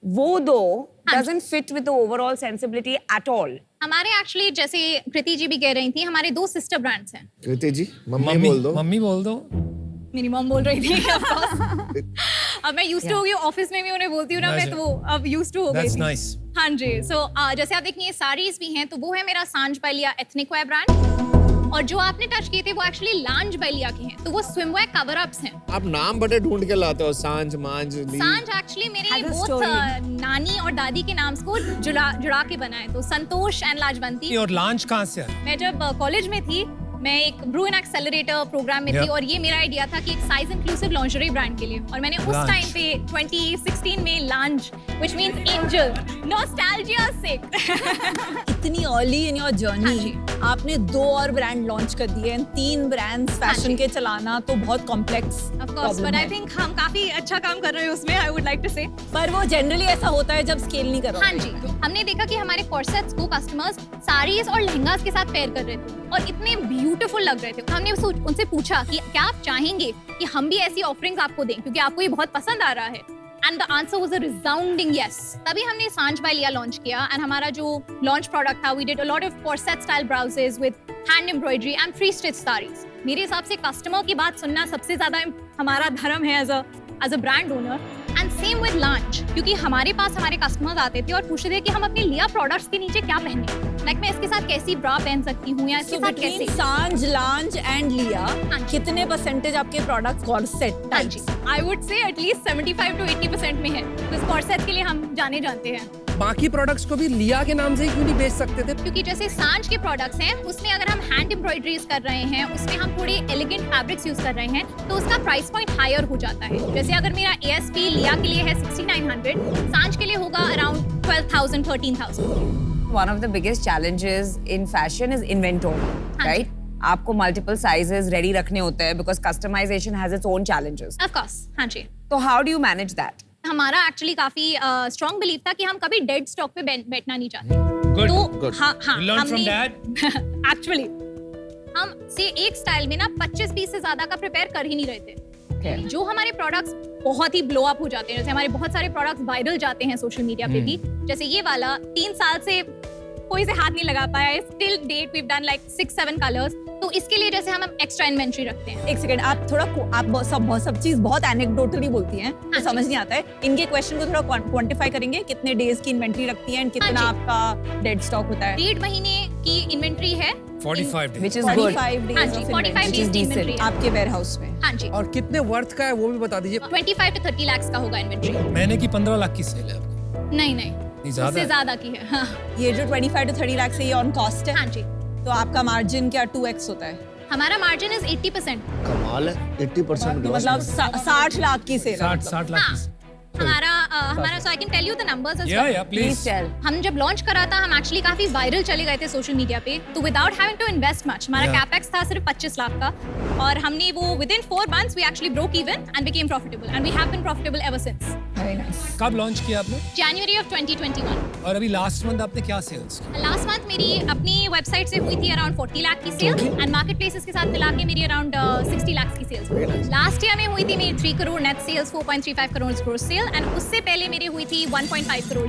वो दो doesn't fit with the overall sensibility at all. हमारे एक्चुअली, जैसे कृति जी भी कह रही थी, हमारे 2 सिस्टर ब्रांड्स हैं। कृति जी, मम्मी बोल दो। मम्मी बोल दो। मेरी मॉम बोल रही थी of course। अब मैं यूज्ड हो गई, ऑफिस में भी उन्हें बोलती हूँ ना मैं, तो अब यूज्ड हो गई। That's nice. हाँ जी। सो जैसे आप देखिए साड़ीज भी हैं, तो वो है मेरा सांझ बालिया एथनिक वेयर ब्रांड, और जो आपने टच किए थे वो एक्चुअली लांज बालिया के हैं, तो वो स्विमवेयर कवर अप्स हैं। आप नाम बड़े ढूंढ के लाते हो, सांझ, मांझ, ली। सांझ एक्चुअली मेरे बोथ नानी और दादी के नाम को जुड़ा के बना है, तो संतोष एंड लाजवंती। और लांच कहाँ से है? मैं जब कॉलेज में थी, मैं एक ब्रू एंड एक्सेलरेटर प्रोग्राम में थी, और ये मेरा आइडिया था कि एक साइज इंक्लूसिव लॉन्जरी ब्रांड के लिए, और मैंने उस टाइम पे 2016 में launch, which means angel, nostalgia से। इतनी अर्ली इन योर जर्नी आपने 2 और ब्रांड लॉन्च कर दिए, 3 ब्रांड्स फैशन के चलाना तो बहुत complex of course, but I think हम काफी अच्छा काम कर रहे हैं उसमें, आई वुड लाइक टू से। पर वो जनरली ऐसा होता है जब स्केल नहीं करो। हाँ जी, हमने देखा कि हमारे कॉर्सेट्स को कस्टमर्स साड़ीज और लहंगास के साथ पेयर कर रहे थे और इतने ब्यूटीफुल लग रहे थे। हमने उनसे पूछा कि क्या आप चाहेंगे कि हम भी ऐसी ऑफरिंग्स आपको दें, क्योंकि आपको ये बहुत पसंद आ रहा है। And the answer was a resounding yes. तभी हमने सांझ बालिया लॉन्च किया, एंड हमारा जो लॉन्च प्रोडक्ट था, we did a lot of corset style blouses with hand embroidery and free stitch saris. मेरे हिसाब से कस्टमर की बात सुनना सबसे ज्यादा हमारा धर्म है as a brand owner. And same with launch, क्योंकि हमारे पास हमारे कस्टमर्स आते थे और पूछते थे कि हम अपने लिया प्रोडक्ट्स के नीचे क्या पहने, लाइक मैं इसके साथ कैसी ब्रा पहन सकती हूँ, या इसके साथ कैसे। सांझ, लांच एंड लिया, कितने परसेंटेज आपके प्रोडक्ट कॉर्सेट? हाँ जी, I would say at least 75 to 80% में है। तो इस कॉर्सेट के लिए हम जाने जानते हैं। बाकी प्रोडक्ट्स को भी लिया के नाम से ही क्यों नहीं बेच सकते थे? क्योंकि जैसे सांझ के प्रोडक्ट्स हैं, उसमें अगर हम हैंड एम्ब्रॉयडरीज कर रहे हैं, उसमें हम थोड़े एलिगेंट फैब्रिक्स यूज कर रहे हैं, तो उसका प्राइस पॉइंट हायर हो जाता है। जैसे अगर मेरा ASP लिया के लिए है 6900, सांझ के लिए होगा around 12,000 13,000। One of the biggest challenges in fashion is inventory, right? आपको multiple sizes ready रखने होते हैं because customization has its own challenges. Of course, हाँ जी। तो how do you manage that? हमारा एक्चुअली काफी स्ट्रॉन्ग बिलीफ था कि हम कभी डेड स्टॉक पे बैठना नहीं चाहते। Good, तो good. हाँ, You learned from that? Actually हम से एक स्टाइल में ना 25 पीस से ज्यादा का प्रिपेयर कर ही नहीं रहे थे। जो हमारे प्रोडक्ट्स बहुत ही ब्लो अप हो जाते हैं, जैसे हमारे बहुत सारे प्रोडक्ट्स वायरल जाते हैं सोशल मीडिया पे भी, जैसे ये वाला 3 साल से कोई से हाथ नहीं लगा पाया है, still date we have done like 6-7 colours, तो तो इसके लिए जैसे हम एक्स्ट्रा इन्वेंट्री रखते हैं। एक सेकंड, आप थोड़ा आप सब चीज बहुत एनेक्डोटली बोलती हैं, तो समझ नहीं आता है। इनके क्वेश्चन को थोड़ा क्वांटिफाई करेंगे, कितने डेज की इन्वेंट्री रखती हैं, कितना आपका डेड स्टॉक होता है? 1.5 महीने की इन्वेंट्री है, 45 days, which is good. 45 days हाँ जी, 45 days की इन्वेंट्री है आपके वेयरहाउस में। हाँ जी, और कितने वर्थ का है वो भी बता दीजिए। 25 to 30 lakhs का होगा इन्वेंट्री। महीने की 15 लाख की सेल है आपकी? नहीं, उससे ज्यादा की है। हाँ। ये जो 25 to 30 लाख से ये ऑन कॉस्ट है? हाँ जी। तो आपका मार्जिन क्या 2x होता है? हमारा मार्जिन इज 80%। कमाल है, 80% ग्रॉस मतलब 60 लाख की सेल। 60 लाख की। हमारा so I can tell you the numbers as well. Please tell. हम जब लॉन्च करा था, हम एक्चुअली काफी वायरल चले गए थे सोशल मीडिया पे, तो without having to invest much, हमारा कैपेक्स था सिर्फ 25 लाख का, और हमने वो within 4 months we actually broke even and became profitable, and we have been profitable ever since. Very nice. कब लॉन्च किया आपने? January of 2021। और अभी लास्ट मंथ आपने क्या सेल्स की? लास्ट मंथ मेरी अपनी वेबसाइट से हुई थी अराउंड 40 लाख की सेल, एंड मार्केट प्लेसेस के साथ मिला के मेरी अराउंड 60 लाख की सेल्स। लास्ट ईयर में हुई थी मेरी 3 crore net sales, 4.35 crore gross sale, and उससे पहले मेरी हुई थी 1.5 करोड़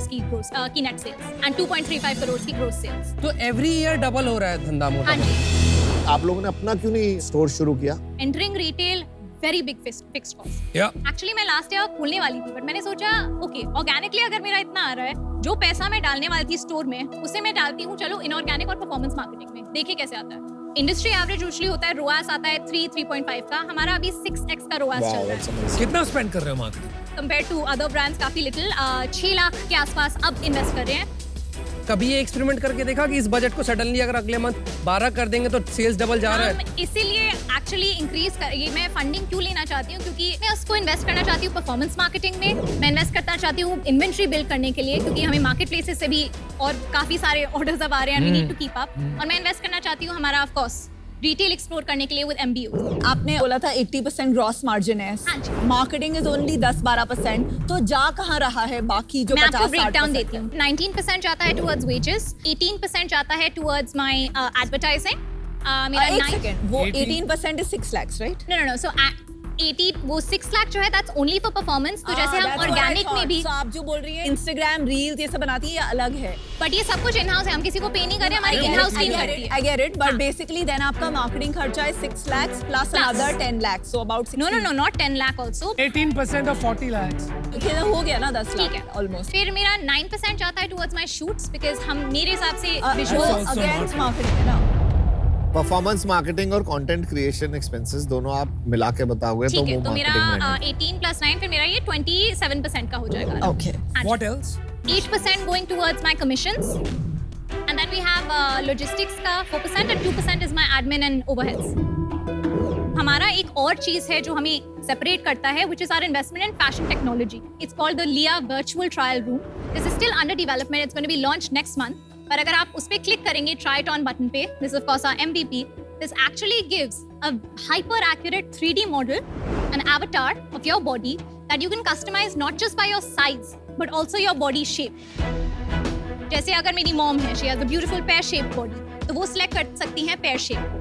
की नेट सेल्स एंड 2.35 करोड़ की ग्रोस सेल्स। तो एवरी ईयर डबल हो रहा है धंधा मोटा। हाँ जी। आप लोगों ने अपना क्यों नहीं स्टोर शुरू किया? Entering retail very big fixed cost. या एक्चुअली मैं लास्ट ईयर खोलने वाली थी, बट मैंने सोचा ओके, ऑर्गेनिकली अगर मेरा इतना आ रहा है, जो पैसा मैं डालने वाली थी स्टोर में उसे मैं डालती हूँ चलो इनऑर्गेनिक और परफॉर्मेंस मार्केटिंग में, देखिए कैसे आता है। इंडस्ट्री एवरेज यूजुअली होता है, रोआस आता है 3.5 का, हमारा अभी 6x का रोआस चल रहा है। कितना स्पेंड कर रहे हो marketing? Compare to other brands काफी लिटिल, 6 लाख के आसपास अब इन्वेस्ट कर रहे हैं। कभी ये एक्सपेरिमेंट करके देखा कि इस बजट को सडनली अगर अगले मंथ 12 कर देंगे तो सेल्स डबल जा रहा है? इसीलिए एक्चुअली इंक्रीज कर, ये मैं फंडिंग क्यों लेना चाहती हूँ, क्योंकि मैं उसको इन्वेस्ट करना चाहती हूँ परफॉर्मेंस मार्केटिंग में, मैं इन्वेस्ट करना चाहती हूँ इन्वेंट्री बिल्ड करने के लिए, क्योंकि हमें मार्केट प्लेसेस से भी और काफी सारे ऑर्डर्स अब आ रहे हैं, we need to keep up, और मैं इन्वेस्ट करना चाहती हूँ हमारा ऑफ कोर्स रिटेल एक्सप्लोर करने के लिए विद MBOs। आपने बोला था 80% ग्रॉस मार्जिन है, मार्केटिंग इज ओनली 10-12%, तो जा कहाँ रहा है बाकी जो 50-60%? मैं आपको ब्रेकडाउन देती हूँ। 19% जाता है टुवर्ड्स वेजेस, 18% जाता है टुवर्ड्स माय एडवर्टाइजिंग। मेरा एक सेकंड, वो 18% is 6 lakhs, right? No, so 80 वो 6 लाख जो है दैट्स ओनली फॉर परफॉर्मेंस। तो जैसे हम ऑर्गेनिक में भी, तो आप जो बोल रही हैं इंस्टाग्राम रील्स ये सब बनाती है, ये अलग है, बट ये सब कुछ इन हाउस है, हम किसी को पे नहीं कर रहे, हमारी इन हाउस टीम करती है। I get it, but basically then आपका मार्केटिंग खर्चा है 6 lakhs plus another 10 lakhs, so about 60. No, not 10 lakh also. 18% of 40 lakhs. Okay, हो गया ना 10 ठीक लाख है almost. फिर मेरा 9% जाता है टुवर्ड्स माय शूट्स, बिकॉज़ हम मेरे हिसाब से वो विजुअल्स अगेंस्ट मार्केटिंग है ना। परफॉर्मेंस मार्केटिंग और कंटेंट क्रिएशन एक्सपेंसेस दोनों आप मिला के बताओगे तो ठीक है, वो तो मेरा मार्केटिंग 18 plus 9 फिर मेरा ये 27% का हो जाएगा। Okay. What else? 8% going towards my commissions, and then we have logistics का 4% and 2% is my admin and overheads. हमारा एक और चीज है जो हमें सेपरेट करता है, which is our investment in fashion technology. It's called the Lia Virtual Trial Room. This is still under development. It's going to be launched next month. पर अगर आप उस पे क्लिक करेंगे try it on button पे, this is of course our MVP. This actually gives a hyper accurate 3D model, an avatar of your body that you can customize not just by your size but also your body shape. जैसे अगर मेरी मॉम है, she has a beautiful pear shaped body, तो वो सिलेक्ट कर सकती हैं पेयर शेप को,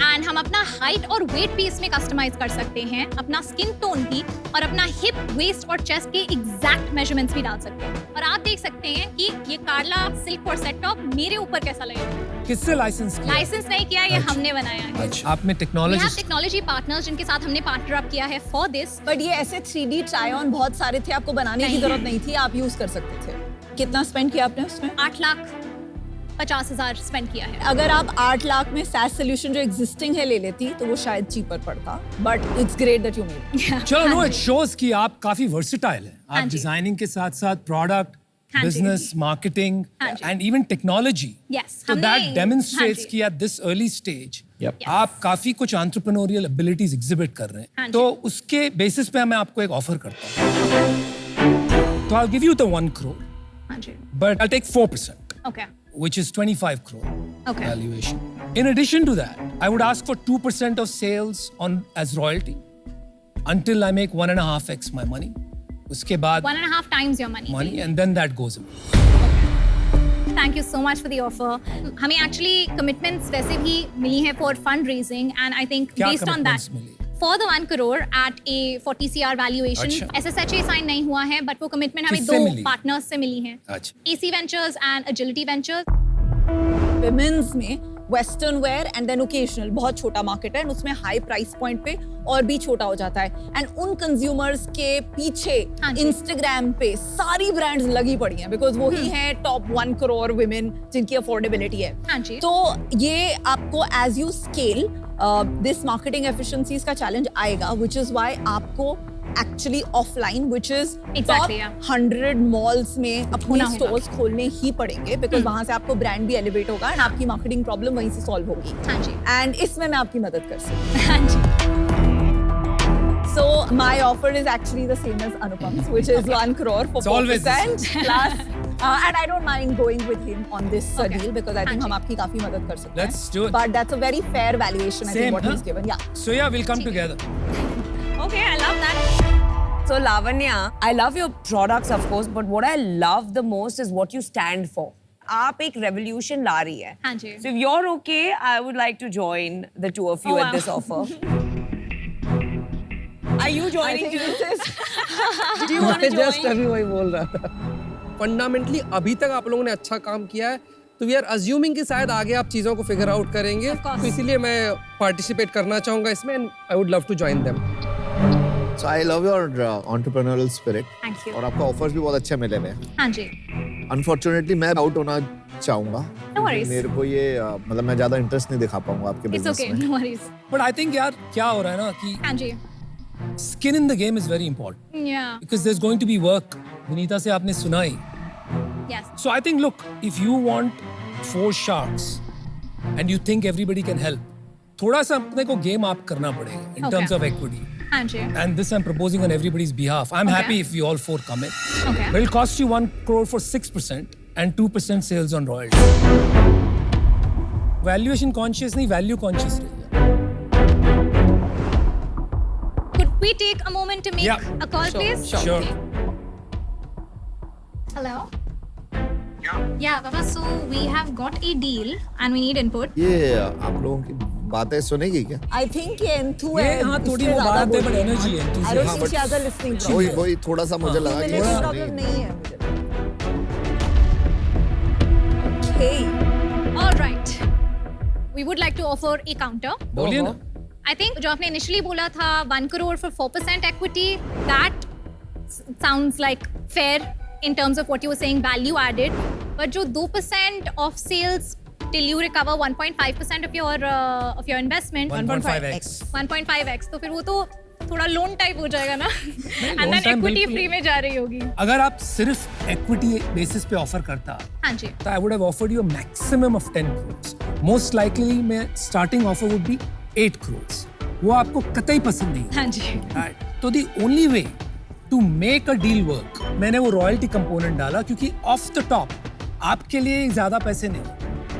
एंड हम अपना हाइट और वेट भी इसमें कस्टमाइज कर सकते हैं, अपना स्किन टोन भी, और अपना हिप, वेस्ट और चेस्ट के एग्जैक्ट मेजरमेंट्स भी डाल सकते हैं। और आप देख सकते हैं कि ये कार्ला सिल्क और सेट टॉप मेरे ऊपर कैसा लगेगा। किससे लाइसेंस किया? लाइसेंस नहीं किया, ये हमने बनाया है। अच्छा, आप में टेक्नोलॉजी टेक्नोलॉजी पार्टनर्स जिनके साथ हमने पार्टनर अप किया है फॉर दिस। बट ये ऐसे 3D ट्राई ऑन बहुत सारे थे, आपको बनाने की जरूरत नहीं थी, आप यूज कर सकते थे। कितना स्पेंड किया आपने उसमें? 8,50,000 स्पेंड किया है। अगर आप 8 लाख में SaaS सोल्यूशन जो एग्जिस्टिंग है ले लेती तो वो शायद चीपर पड़ता, but it's great that you made. चलो नो, इट शोज कि आप काफी वर्सेटाइल हैं। आप डिजाइनिंग के साथ साथ product, business, marketing and even technology, तो दैट डेमोन्स्ट्रेट्स कि एट दिस अर्ली स्टेज आप काफी कुछ एंटरप्रेन्योरियल एबिलिटीज एग्जिबिट कर रहे हैं। तो उसके बेसिस पे मैं आपको एक ऑफर करता हूँ। तो I will give you the 1 crore, but I'll take 4%. Okay. Which is 25 crore valuation. In addition to that, I would ask for 2% of sales on as royalty until I make 1.5x my money. उसके बाद 1.5 times your money. And then that goes away. Thank you so much for the offer. हमें actually commitments वैसे भी मिली हैं for fundraising, and I think based on that, for the 1 crore at a 40 CR valuation, SSHA sign नहीं हुआ है, but वो कमिटमेंट हमें 2 पार्टनर्स से मिली है, AC Ventures and Agility Ventures. Women's में western wear and then occasional, बहुत छोटा मार्केट है एंड उसमें हाई प्राइस पॉइंट पे और भी छोटा हो जाता है एंड उन कंज्यूमर्स के पीछे इंस्टाग्राम पे सारी ब्रांड्स लगी पड़ी हैं बिकॉज वही हैं टॉप 1 करोड़ women जिनकी अफोर्डेबिलिटी है। तो ये आपको as you scale this marketing efficiencies का चैलेंज आएगा, which is why आपको actually offline which is top 100 malls में अपने स्टोर्स खोलने ही पड़ेंगे बिकॉज वहां से आपको ब्रांड भी एलिवेट होगा एंड आपकी मार्केटिंग प्रॉब्लम वहीं से सॉल्व होगी। एंड इसमें मैं आपकी मदद कर सकती हूँ। So my offer is actually the same as Anupam's, which is 1 crore for 4% plus. And I don't mind going with him on this deal because I think हम आपकी काफी मदद कर सकते हैं. Let's do it. But that's a very fair valuation. I think what he's given. Yeah. So yeah, we'll come together. Okay, I love that. So Lavanya, I love your products of course, but what I love the most is what you stand for. आप एक revolution ला रही है. हाँ जी. So if you're okay, I would like to join the two of you at this offer. Are you joining too? Do you want to join? Just अभी वही बोल रहा था. Fundamentally अभी तक आप लोगों ने अच्छा काम किया है, तो we are assuming कि शायद आगे आप चीजों को figure out करेंगे. तो इसीलिए मैं participate करना चाहूँगा इसमें and I would love to join them. So I love your entrepreneurial spirit. Thank you. और आपका offers भी बहुत अच्छे मिले हुए हैं. हाँ जी. Unfortunately मैं आउट होना चाहूँगा. No worries. मेरे को ये मतलब मैं ज़्यादा इंटरेस्ट नहीं दिखा पाऊँगा आपके It's बिजनेस okay, में. no worries. But I think यार क्या हो रहा है ना कि हाँ जी. skin in the game is very important Yeah. because there's going to be work. Vinita से आपने सुना ही. Yes. So I think look, if you want 4 sharks and you think everybody can help, थोड़ा सा अपने को game up करना पड़ेगा in Okay. terms of equity. हाँ जी. And this I'm proposing on everybody's behalf. I'm Okay. happy if we all 4 come in. Okay. But it'll cost you 1 crore for 6% and 2% sales on royalty. Valuation conscious नहीं, value conscious रहिए. Could we take a moment to make a call, please? Sure. Hello. Yeah, Baba. So we have got a deal and we need input. ये आप लोगों की बातें सुनेगी क्या? I think ये enthou है. ये हाँ थोड़ी वो बात है but energy है. I don't think she has a listening problem. वही थोड़ा सा मुझे लगा कि Listening problem नहीं है मुझे. Okay. All right. We would like to offer a counter. बोलिए ना. I think जो आपने initially बोला था 1 crore for 4% equity, that sounds like fair in terms of what you were saying, value added. But जो 2% of sales till you recover 1.5% of your investment. 1.5x. 1.5x. तो फिर वो तो थोड़ा लोन टाइप हो जाएगा ना. And loan then time equity बिल्कुल- free में जा रही होगी. अगर आप सिर्फ equity basis पे offer करता, हाँ जी. तो I would have offered you a maximum of 10 crores. Most likely मैं starting offer would be 8 crores. वो आपको कतई पसंद नहीं. हाँ जी. Right. तो the only way to make a deal work, मैंने वो royalty component डाला क्योंकि off the top आपके लिए ज़्यादा पैसे नहीं.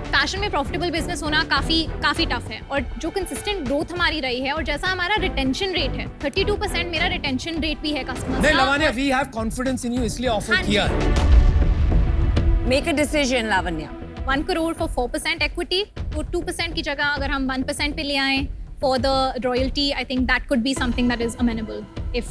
फैशन में प्रॉफिटेबल बिजनेस होना काफी टफ है और जो कंसिस्टेंट ग्रोथ हमारी रही है और जैसा हमारा रिटेंशन रेट है 32% मेरा रिटेंशन रेट भी है कस्टमर्स नहीं का। Lavania, we have confidence in you इसलिए offer हाँ जी। किया है. Make a decision, Lavanya. 1 crore for 4% equity, तो 2% की जगह अगर हम 1% पे ले आएं for the royalty, I think that could be something that is amenable. If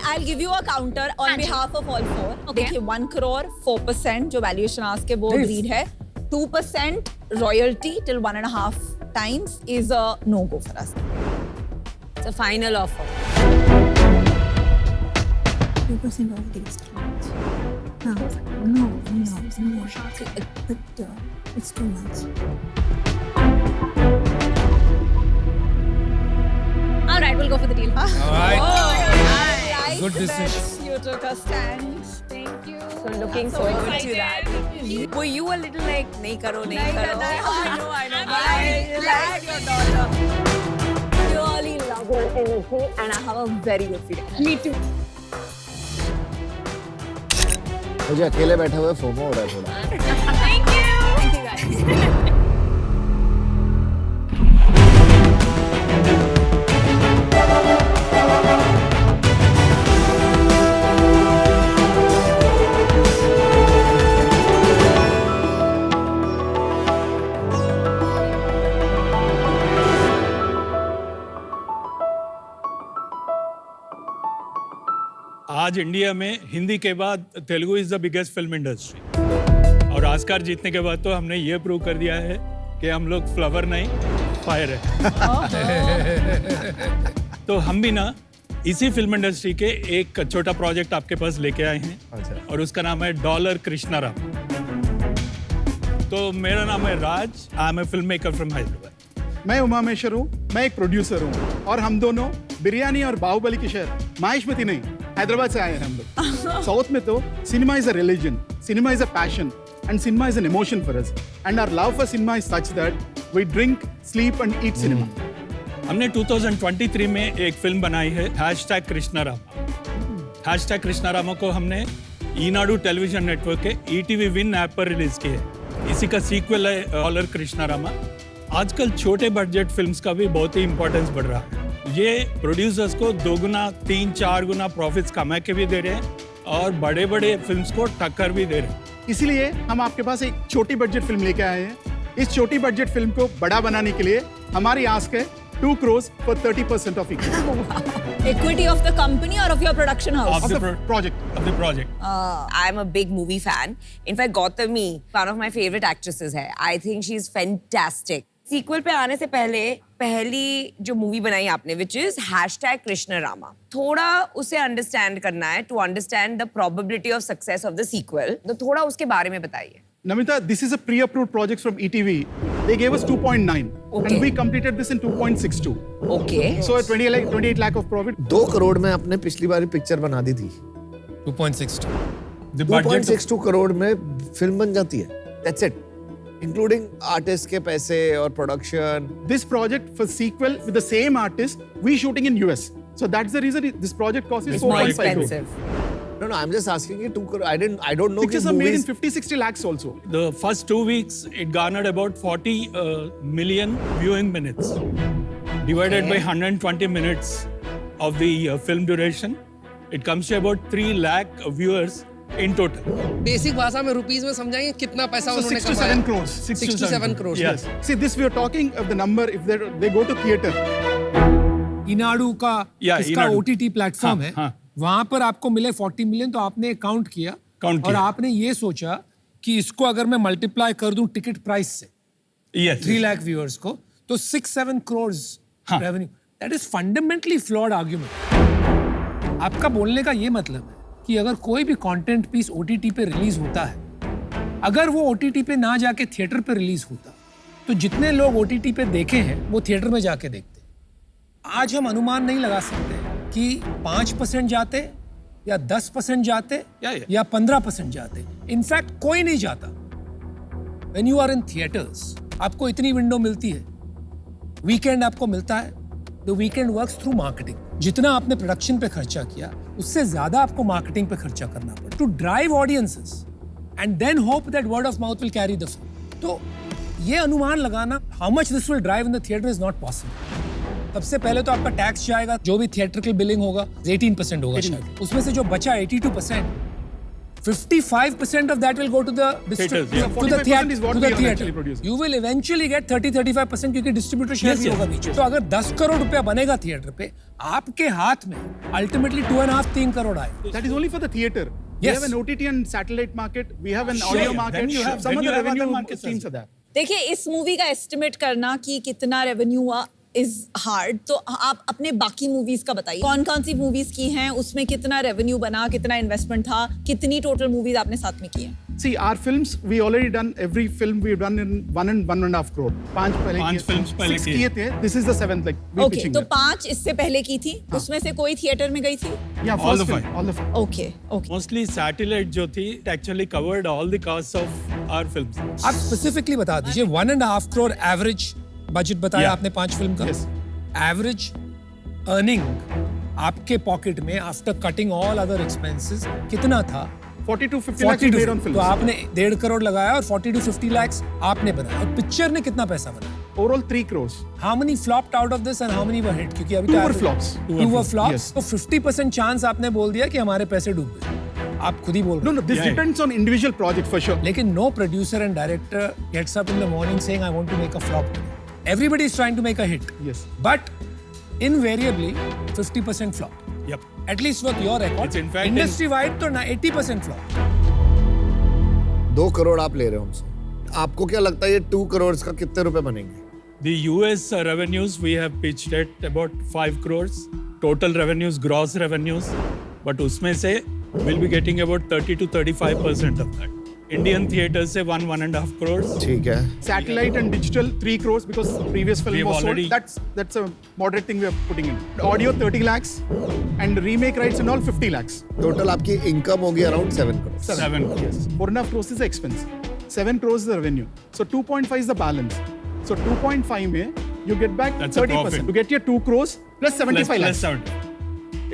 I'll give you a counter on हाँ जी। behalf of all 4. Okay. देखिए 1 crore 4% जो valuation ask है वो Please. agreed है. 2% royalty till 1.5 times is a no go for us. It's a final offer. 2% royalty is too much. No. But it's too much. all right, we'll go for the deal. All right. Like Good decision. that you took a stand. Thank you. So looking forward to that. Were you a little like नहीं करो. I know. I like your daughter. Really love her energy and I have a very good feeling. Me too. मुझे अकेले बैठे हुए फोमो हो रहा है थोड़ा. Thank you guys. आज इंडिया में हिंदी के बाद Telugu is the biggest film industry. और ऑस्कर जीतने के बाद तो हमने ये प्रूव कर दिया है कि हम लोग फ्लावर नहीं फायर है। तो हम भी ना इसी फिल्म इंडस्ट्री के एक छोटा प्रोजेक्ट आपके पास लेके आए हैं। अच्छा। और उसका नाम है डॉलर कृष्णाराम। तो मेरा नाम है Raj, I am a filmmaker from Hyderabad. मैं उमामेश्वर हूँ, मैं एक प्रोड्यूसर हूँ और हम दोनों बिरयानी और बाहुबली के शहर माहेश्मती नहीं हैदराबाद से आए हैं हम लोग। साउथ में तो cinema is a religion, cinema is a passion and cinema is an emotion for us and our love for cinema is such that we drink, sleep and eat cinema. हमने 2023 में एक फिल्म बनाई है #कृष्णाराम। #कृष्णाराम को हमने ईनाडू टेलीविजन नेटवर्क के ETV विन ऐप पर रिलीज की है। इसी का सीक्वल है डॉलर कृष्णारामा। आजकल छोटे बजट फिल्म्स का भी बहुत ही इंपॉर्टेंस बढ़ रहा है। ये प्रोड्यूसर्स को 2 गुना 3-4 गुना प्रॉफिट्स कमा के भी दे रहे हैं और बड़े बड़े फिल्म्स को टक्कर भी दे रहे हैं। इसीलिए हम आपके पास एक छोटी बजट फिल्म लेके आए हैं। इस छोटी बजट फिल्म को बड़ा बनाने के लिए हमारी आस्क है 2 crores for 30% of equity. Equity of the company or of your production house? Of the project. I'm a big movie fan. In fact, Gautami, one of my favorite actresses है. I think she's fantastic. Sequel पे आने से पहले पहली जो मूवी बनाई आपने विच इज #कृष्णारामा, थोड़ा उसे अंडरस्टैंड करना है to understand the probability of success of the sequel. तो थोड़ा उसके बारे में बताइए। Namita, this is a pre-approved project from ETV. They gave us 2.9 and we completed this in 2.62. Okay. So 28 lakh of profit. 2 crore में आपने पिछली बार पिक्चर बना दी थी। 2.62. 2.62 करोड़ में फिल्म बन जाती है। That's it. Including artist के पैसे और production. This project for sequel with the same artist, we shooting in US. So that's the reason this project cost is 4.5 crore. No, I'm just asking you 2 crore. I don't know. Pictures are made in 50-60 lakhs also. The first 2 weeks, it garnered about 40 million viewing minutes. Divided by 120 minutes of the film duration, it comes to about 3 lakh viewers in total. Basic भाषा में रुपीस में समझाएंगे कितना पैसा So उन्होंने 6 to 7 crores. 6 to 7 crores. Yes. See, this we are talking of the number if they go to theater. Eenadu का इसका इनाडू। OTT प्लेटफॉर्म है, हाँ। वहां पर आपको मिले 40 मिलियन, तो आपने काउंट किया और आपने ये सोचा कि इसको अगर मैं मल्टीप्लाई कर दूं टिकट प्राइस से 3 लाख व्यूअर्स को, तो 6-7 crores revenue. That is fundamentally flawed argument. आपका बोलने का ये मतलब है कि अगर कोई भी कंटेंट पीस OTT पे रिलीज होता है, अगर वो OTT पे ना जाके थिएटर पे रिलीज होता, तो जितने लोग OTT पे देखे हैं वो थिएटर में जाके देखते। आज हम अनुमान नहीं लगा सकते कि 5% जाते या 10% जाते या 15% जाते। इनफैक्ट कोई नहीं जाता। When you are in theaters, आपको इतनी विंडो मिलती है, वीकेंड आपको मिलता है। The weekend works through marketing. जितना आपने प्रोडक्शन पे खर्चा किया, उससे ज्यादा आपको मार्केटिंग पे खर्चा करना पड़ता है to drive audiences and then hope that word of mouth will carry the film. तो ये अनुमान लगाना how much this will drive in the theatre is not possible. सबसे पहले तो आपका टैक्स जाएगा, जो भी थिएट्रिकल बिलिंग होगा 18% होगा शायद, उसमें से जो बचा 82%, 55% of that will go to the district, to the theater. You will eventually get 30-35% क्योंकि डिस्ट्रीब्यूटर शेयर भी होगा बीच में। तो अगर 10 करोड़ रुपया बनेगा थिएटर पे, आपके हाथ में अल्टीमेटली 2.5-3 करोड़ आए। That is only for the theater. We have an OTT and satellite market. We have an audio market. Some other revenue streams are there. देखिए, इस मूवी का एस्टिमेट करना कि कितना रेवेन्यू हुआ इज हार्ड। तो आप अपने बाकी मूवीज का बताइए, कौन कौन सी मूवीज की हैं, उसमें कितना रेवेन्यू बना, कितना इन्वेस्टमेंट था, कितनी टोटल मूवीज आपने साथ में की हैं? See, our films, we already done every film we've done in 1.5 crore. 5 films पहले किए थे. This is the 7th, like we pitching. तो 5 इससे पहले की थी, उसमें से कोई थिएटर में गई थी? Yeah, all of them. Okay. Mostly satellite जो थी, it actually covered all the costs of our films. आप स्पेसिफिकली बता दीजिए, 1.5 crore एवरेज बजट बताया आपने 5 फिल्म का। एवरेज अर्निंग आपके पॉकेट में after cutting all other expenses कितना था? 40 to 50 lakhs made on films. तो आपने 1.5 करोड़ लगाया और 40 to 50 lakhs आपने बनाया, और पिक्चर ने कितना पैसा बनाया? Overall 3 crores. How many flopped out of this and how many were hit? क्योंकि अभी 2 were flops. 2 were flops. Yes. तो 50% चांस आपने बोल दिया कि हमारे पैसे डूब गए। आप खुद ही बोल रहे No, this depends on individual project for sure. लेकिन no producer and director gets up in the morning saying I want to make a flop today. Everybody is trying to make a hit. Yes. But invariably 50% flop. Yep. At least with your record. It's in fact industry wide तो 80% flop. 2 करोड़ आप ले रहे हो हमसे, आपको क्या लगता है ये 2 करोड़ का कितने रुपए बनेंगे? The US revenues we have pitched at about 5 crores. Total revenues, gross revenues. But उसमें से we'll be getting about 30 to 35% of that. Indian theaters से 1.5 crores. ठीक है. Satellite and digital 3 crores because previous film We've was sold. already- That's a moderate thing we are putting in. Audio 30 lakhs and remake rights and all 50 lakhs. Total आपकी income होगी around 7 crores. 7 crores. Yes. 4.5 crores is the expense. 7 crores is the revenue. So 2.5 is the balance. So 2.5 में you get back That's a 30%. profit. You get your 2 crores plus 75 Plus lakhs. 70.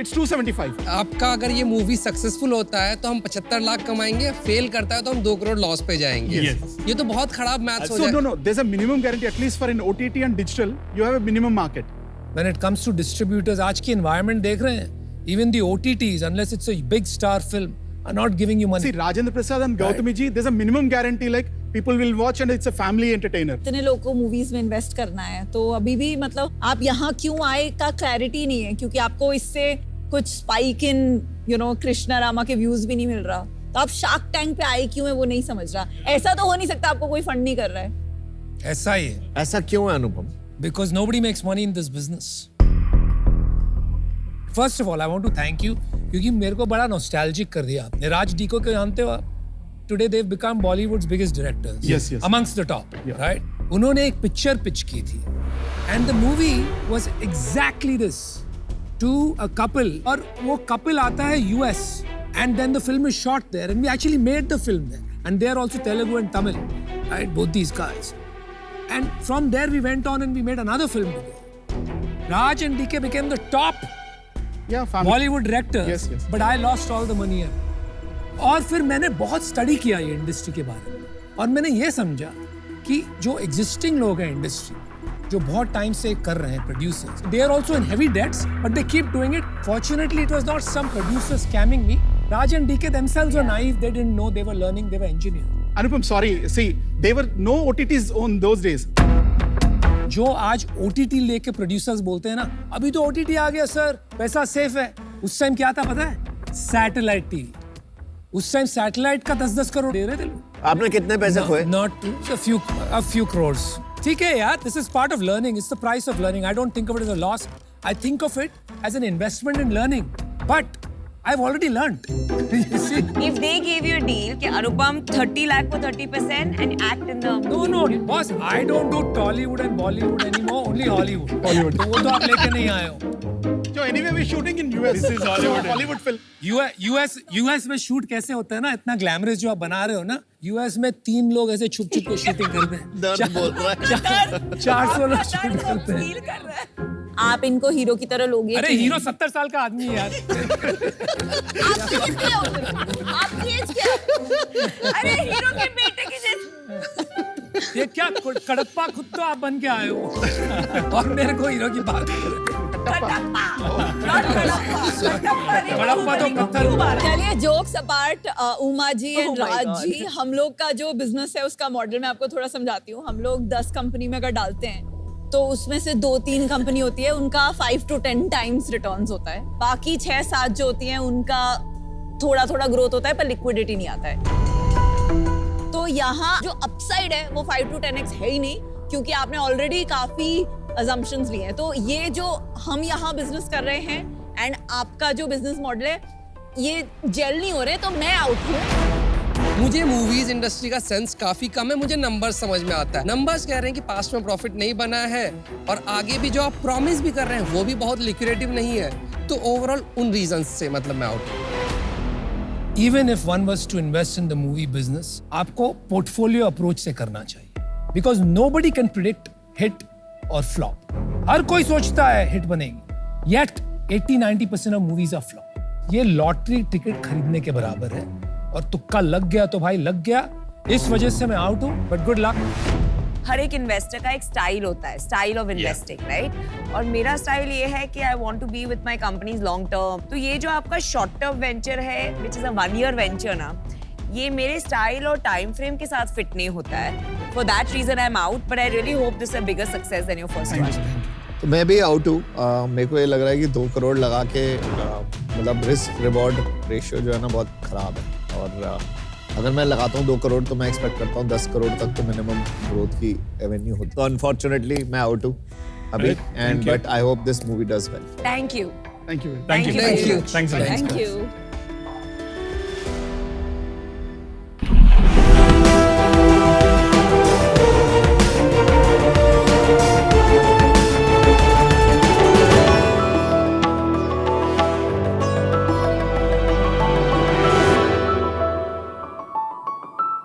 It's 275. आपका अगर ये मूवी सक्सेसफुल होता है तो हम 75 लाख कमाएंगे, फेल करता है तो हम 2 करोड़ लॉस पे जाएंगे। Yes. ये तो बहुत खराब मैथ्स हो So जाए। no, there's a minimum guarantee at least for an OTT and digital. You have a minimum market. When it comes to distributors, आज की environment देख रहे हैं, even the OTTs, unless it's a big star film, are not giving you money. See, Rajendra Prasad and Gautami ji, there's a minimum guarantee like people will watch and it's a family entertainer. इतने लोगों को मूवीज में इन्वेस्ट करना है तो अभी भी मतलब आप यहाँ क्यों आए का क्लैरिटी नहीं है, क्योंकि आपको इससे कुछ स्पाइक इन कृष्णा रामा के व्यूज भी नहीं मिल रहा, तो आप शार्क टैंक पे आए क्यों है वो नहीं समझ रहा। ऐसा तो हो नहीं सकता आपको कोई फंड नहीं कर रहा है। ऐसा ही है। ऐसा क्यों है अनुपम? Because nobody makes money in this business. First of all, I want to thank you क्योंकि मेरे को बड़ा nostalgic कर दिया आपने। राज डीको को जानते हो आप? Today they've become Bollywood's biggest directors. Yes, yes. Amongst the top, right? उन्होंने एक पिक्चर पिच की थी, and the movie was exactly this to a couple. और वो couple आता है US, and then the film is shot there, and we actually made the film there, and they are also Telugu and Tamil, right? Both these guys. And from there we went on and we made another film together. Raj and DK became the top Bollywood directors, Yes, yes. but I lost all the money. और फिर मैंने बहुत स्टडी किया ये इंडस्ट्री के बारे में, और मैंने ये समझा कि जो एग्जिस्टिंग लोग हैं इंडस्ट्री, जो बहुत टाइम से कर रहे हैं producers, they are also in heavy debts but they keep doing it. Fortunately it was not some producer scamming me. Raj and DK themselves were naive, they didn't know, they were learning, they were engineers. Anupam, sorry, see, there were no OTTs on those days. जो आज OTT लेके प्रोड्यूसर्स बोलते हैं ना, अभी तो OTT आ गया सर, पैसा सेफ है। उस टाइम क्या था पता है? Satellite TV. उस टाइम सैटेलाइट का 10-10 करोड़ दे रहे थे लोग। आपने कितने पैसे खोए? Not a few crores. ठीक है यार, this is part of learning. It's the price of learning. I don't think of it as a loss. I think of it as an investment in learning. But I've already learned. You see? If they gave you a deal कि अनुपम 30 lakh for 30% and act in the No, boss. I don't do Tollywood and Bollywood anymore. Only Hollywood. तो वो तो आप लेके नहीं आए हो। So anyway, we're shooting in US. This is Hollywood. Hollywood film. US में शूट कैसे होता है ना, इतना ग्लैमरस जो आप बना रहे हो ना, US में 3 लोग ऐसे छुप के शूटिंग करते हैं। दर्द बोल रहा है। 400 लोग शूट करते हैं। आप इनको हीरो की तरह लोगे? अरे हीरो 70 साल का आदमी है यार। आपकी एज क्या है? अरे हीरो के बेटे की जैसे। ये क्या कड़प्पा खुद तो आप बन के आए हो और मेरे को हीरो की बात कर रहे हो। कड़प्पा तो पत्थर। चलिए jokes apart, Uma ji and Raj ji, हम लोग का जो बिजनेस है उसका मॉडल मैं आपको थोड़ा समझाती हूँ। हम लोग 10 कंपनी में अगर डालते हैं तो उसमें से 2-3 कंपनी होती है उनका 5 to 10 टाइम्स रिटर्न्स होता है, बाकी 6-7 जो होती हैं उनका थोड़ा थोड़ा ग्रोथ होता है पर लिक्विडिटी नहीं आता है। तो यहाँ जो अपसाइड है वो 5 to 10x है ही नहीं, क्योंकि आपने ऑलरेडी काफी assumptions लिए हैं। तो ये जो हम यहाँ बिजनेस कर रहे हैं एंड आपका जो बिजनेस मॉडल है ये जेल नहीं हो रहे, तो मैं आउट हूँ। मुझे मूवीज इंडस्ट्री का सेंस काफी कम है, मुझे नंबर्स समझ में आता है। नंबर्स कह रहे हैं कि पास्ट में प्रॉफिट नहीं बना है और आगे भी जो आप प्रॉमिस भी कर रहे हैं वो भी बहुत लिक्विडेटिव नहीं है, तो ओवरऑल उन रीजंस से मतलब मैं आउट हूं। Even if one was to invest in the movie business, आपको पोर्टफोलियो अप्रोच से करना चाहिए, because nobody can predict hit or flop. हर कोई सोचता है हिट बनेगी, yet 80-90% of movies are flop. ये लॉटरी टिकट खरीदने के बराबर है और तुक्का लग गया तो भाई लग गया। इस वजह से मैं आउट हूँ, बट गुड लक। हर एक इन्वेस्टर का एक स्टाइल होता है, स्टाइल ऑफ इन्वेस्टिंग, राइट? और मेरा स्टाइल ये है कि I want to be with my companies long term. तो ये जो आपका शॉर्ट टर्म वेंचर है which is a 1 year venture ना, ये मेरे स्टाइल और टाइम फ्रेम के साथ फिट नहीं होता है। For that reason I am out, but I really hope this is a bigger success than your first one. तो मैं भी आउट हूँ। मेरे को ये लग रहा है कि 2 करोड़ लगा के मतलब रिस्क रिवॉर्ड रेशियो जो है ना बहुत खराब है, और अगर मैं लगाता हूँ 2 करोड़ तो मैं एक्सपेक्ट करता हूँ 10 करोड़ तक तो मिनिमम ग्रोथ की एवेन्यू होती है। तो अनफॉर्चुनेटली मैं आउट हूँ अभी, and but I hope this movie does well. Thank you. Thank you. Thank you. Thank you. Thanks a lot. Thank you.